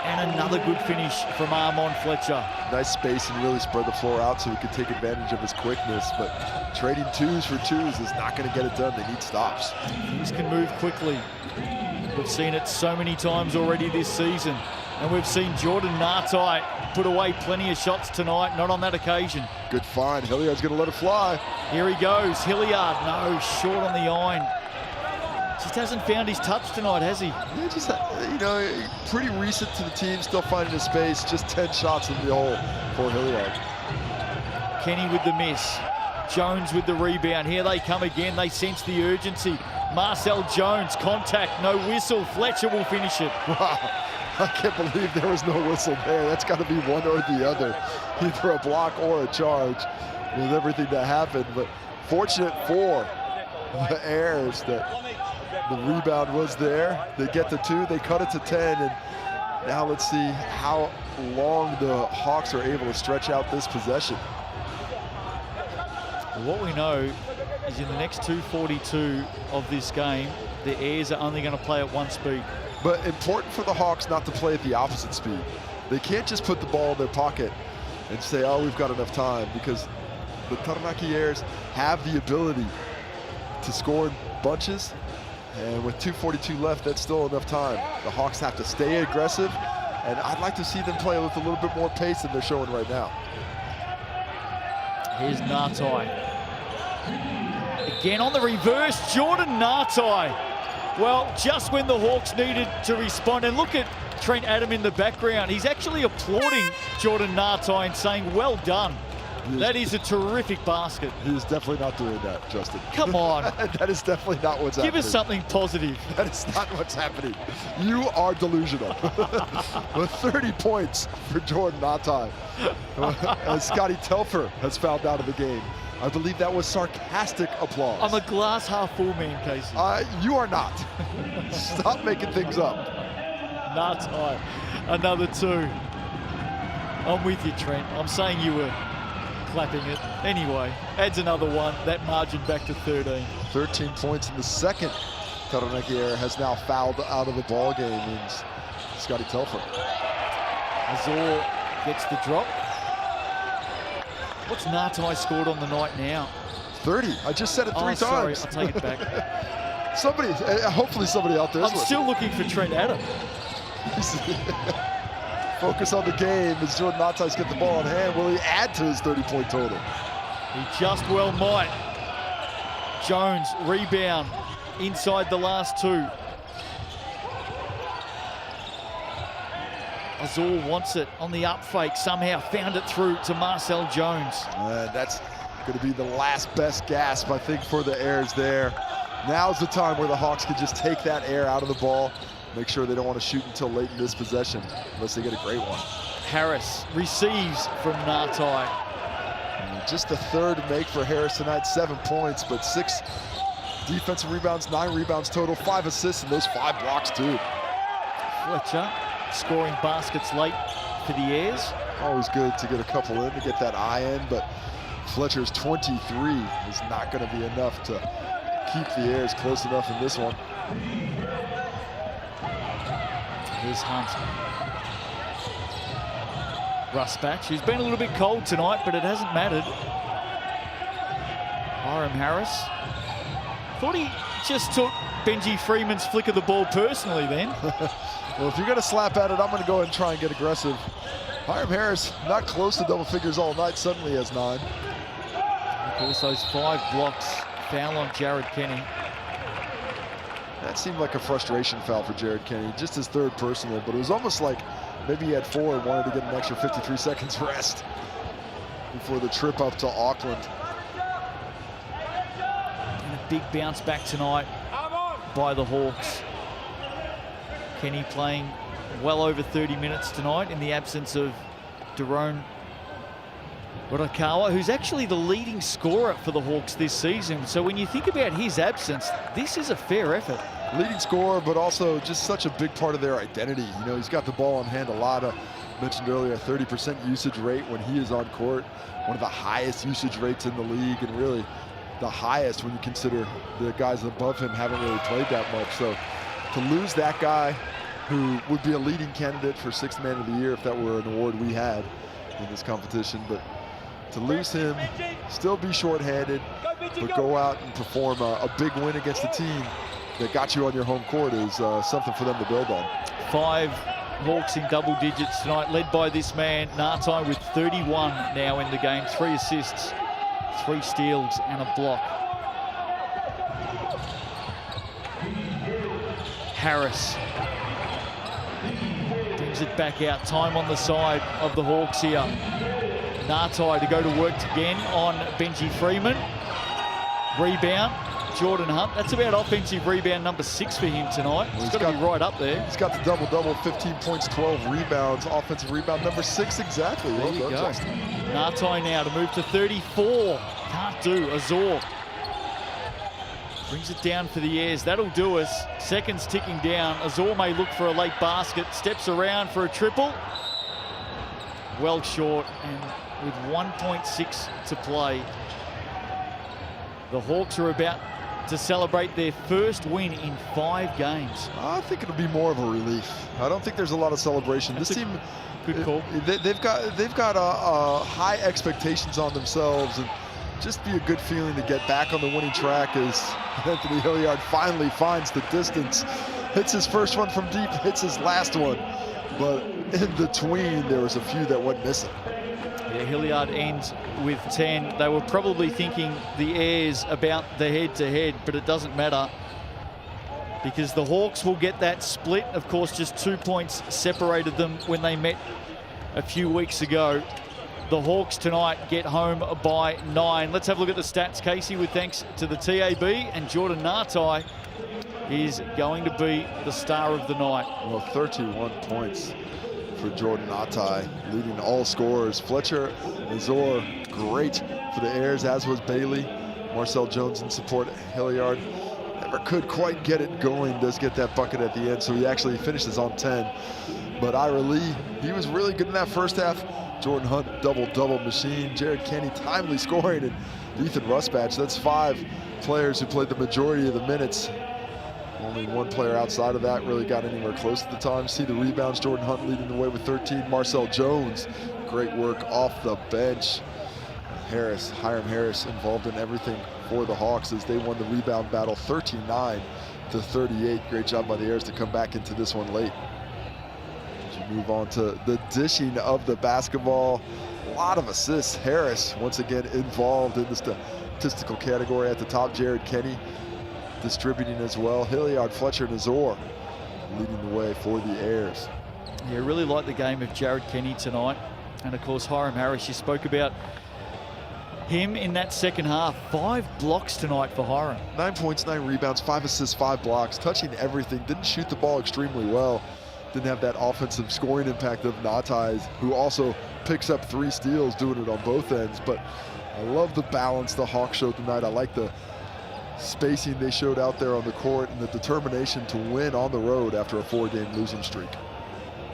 And another good finish from Armon Fletcher. Nice space and really spread the floor out so he could take advantage of his quickness, but trading 2s for 2s is not going to get it done. They need stops. Things can move quickly. We've seen it so many times already this season. And we've seen Jordan Nartai put away plenty of shots tonight, not on that occasion. Good find. Hilliard's going to let it fly. Here he goes. Hilliard, no, short on the iron. Just hasn't found his touch tonight, has he? Yeah, just, you know, pretty recent to the team, still finding his space. Just 10 shots in the hole for Hilliard. Kenny with the miss. Jones with the rebound. Here they come again. They sense the urgency. Marcel Jones, contact, no whistle. Fletcher will finish it. Wow, I can't believe there was no whistle there. That's got to be one or the other, either a block or a charge with everything that happened. But fortunate for the Airs that the rebound was there. They get to 2, they cut it to 10, and now let's see how long the Hawks are able to stretch out this possession. What we know is in the next 2:42 of this game, the Airs are only going to play at 1 speed. But important for the Hawks not to play at the opposite speed. They can't just put the ball in their pocket and say, oh, we've got enough time, because the Taranaki Airs have the ability to score in bunches, and with 2:42 left, that's still enough time. The Hawks have to stay aggressive, and I'd like to see them play with a little bit more pace than they're showing right now. Here's Nartai. Again on the reverse, Jordan Nartai. Well, just when the Hawks needed to respond, and look at Trent Adam in the background. He's actually applauding Jordan Nartai and saying, well done. That is a terrific basket. He is definitely not doing that, Justin. Come on. That is definitely not what's happening. Give us something positive. That is not what's happening. You are delusional. With 30 points for Jordan Nartai. As Scotty Telfer has fouled out of the game. I believe that was sarcastic applause. I'm a glass half full man, Casey. You are not. Stop making things up. Nartai, another 2. I'm with you, Trent. I'm saying you were clapping it. Anyway, adds another 1. That margin back to 13. 13 points in the second. Taranaki Air has now fouled out of the ball game. Means Scotty Telfer. Azor gets the drop. What's Nartai scored on the night now? 30. I just said it 3 times. Sorry, I'll take it back. Somebody, hopefully somebody out there. I'm still looking for Trent Adam. Focus on the game as Jordan Nartai's get the ball in hand. Will he add to his 30-point total? He just well might. Jones, rebound, inside the last 2. Azor wants it on the up fake, somehow found it through to Marcel Jones. That's going to be the last best gasp, I think, for the Airs there. Now's the time where the Hawks can just take that air out of the ball, make sure they don't want to shoot until late in this possession, unless they get a great one. Harris receives from Nartai. And just the 3rd make for Harris tonight, 7 points, but 6 defensive rebounds, 9 rebounds total, 5 assists, and those 5 blocks too. Fletcher scoring baskets late for the Airs. Always good to get a couple in to get that eye in, but Fletcher's 23 is not going to be enough to keep the Airs close enough in this one. Here's Hunt. Rusbatch, who's been a little bit cold tonight, but it hasn't mattered. Hiram Harris. Thought he just took Benji Freeman's flick of the ball personally then. Well, if you're going to slap at it, I'm going to go ahead and try and get aggressive. Hiram Harris, not close to double figures all night, suddenly has 9. Of course, those 5 blocks, foul on Jared Kenny. That seemed like a frustration foul for Jared Kenny, just his 3rd personal, but it was almost like maybe he had 4 and wanted to get an extra 53 seconds rest before the trip up to Auckland. And a big bounce back tonight by the Hawks. Kenny playing well over 30 minutes tonight in the absence of Daron Rodakawa, who's actually the leading scorer for the Hawks this season. So when you think about his absence, this is a fair effort. Leading scorer, but also just such a big part of their identity. You know, he's got the ball in hand a lot. Mentioned earlier, 30% usage rate when he is on court. One of the highest usage rates in the league, and really the highest when you consider the guys above him haven't really played that much. So to lose that guy, who would be a leading candidate for 6th man of the year if that were an award we had in this competition, but to lose him, still be shorthanded, but go out and perform a big win against a team that got you on your home court is something for them to build on. 5 Hawks in double digits tonight, led by this man, Nartai, with 31 now in the game. 3 assists, 3 steals, and a block. Harris brings it back out. Time on the side of the Hawks here. Nartai to go to work again on Benji Freeman. Rebound, Jordan Hunt. That's about offensive rebound number 6 for him tonight. He's got to be right up there. He's got the double-double, 15 points, 12 rebounds. Offensive rebound number 6 exactly. There Well you done, go. Justin. Nartai now to move to 34. Can't do. Azor brings it down for the Airs. That'll do us. Seconds ticking down. Azor may look for a late basket. Steps around for a triple. Well short, and with 1.6 to play, the Hawks are about to celebrate their first win in 5 games. I think it'll be more of a relief. I don't think there's a lot of celebration. This team, good call. They've got high expectations on themselves, and just be a good feeling to get back on the winning track as Anthony Hilliard finally finds the distance, hits his first one from deep, hits his last one, but in between there was a few that went missing. Yeah, Hilliard ends with 10. They were probably thinking the Airs about the head-to-head, but it doesn't matter because the Hawks will get that split. Of course, just 2 points separated them when they met a few weeks ago. The Hawks tonight get home by 9. Let's have a look at the stats, Casey, with thanks to the TAB, and Jordan Nartai is going to be the star of the night. Well, 31 points for Jordan Nartai, leading all scorers. Fletcher Azor, great for the Airs, as was Bailey. Marcel Jones in support. Hilliard never could quite get it going, does get that bucket at the end, so he actually finishes on 10. But Ira Lee, he was really good in that first half. Jordan Hunt, double-double machine. Jared Kenny, timely scoring, and Ethan Rusbatch. That's 5 players who played the majority of the minutes. Only 1 player outside of that really got anywhere close at the time. See the rebounds, Jordan Hunt leading the way with 13. Marcel Jones, great work off the bench. Hiram Harris involved in everything for the Hawks as they won the rebound battle 39-38. Great job by the Airs to come back into this one late. Move on to the dishing of the basketball. A lot of assists. Harris once again involved in the statistical category at the top. Jared Kenny distributing as well. Hilliard, Fletcher, and Azor leading the way for the Airs. Yeah, really like the game of Jared Kenny tonight. And of course, Hiram Harris, you spoke about him in that second half. 5 blocks tonight for Hiram. 9 points, 9 rebounds, 5 assists, 5 blocks, touching everything. Didn't shoot the ball extremely well. Didn't have that offensive scoring impact of Nartai's, who also picks up 3 steals, doing it on both ends. But I love the balance the Hawks showed tonight. I like the spacing they showed out there on the court and the determination to win on the road after a 4-game losing streak.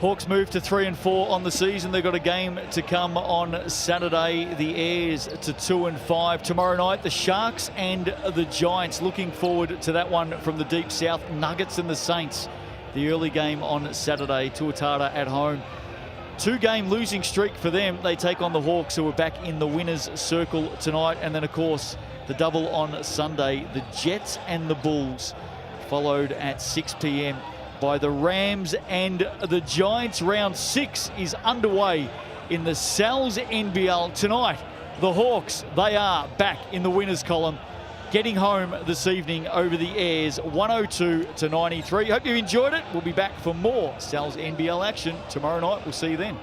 Hawks move to 3-4 on the season. They've got a game to come on Saturday. The Airs to 2-5. Tomorrow night, the Sharks and the Giants. Looking forward to that one from the Deep South. Nuggets and the Saints. The early game on Saturday, Tuatara at home. 2-game losing streak for them. They take on the Hawks, who are back in the winner's circle tonight. And then, of course, the double on Sunday, the Jets and the Bulls, followed at 6 p.m. by the Rams and the Giants. Round 6 is underway in the Sal's NBL tonight. The Hawks, they are back in the winner's column, getting home this evening over the Airs, 102-93. Hope you enjoyed it. We'll be back for more Sal's NBL action tomorrow night. We'll see you then.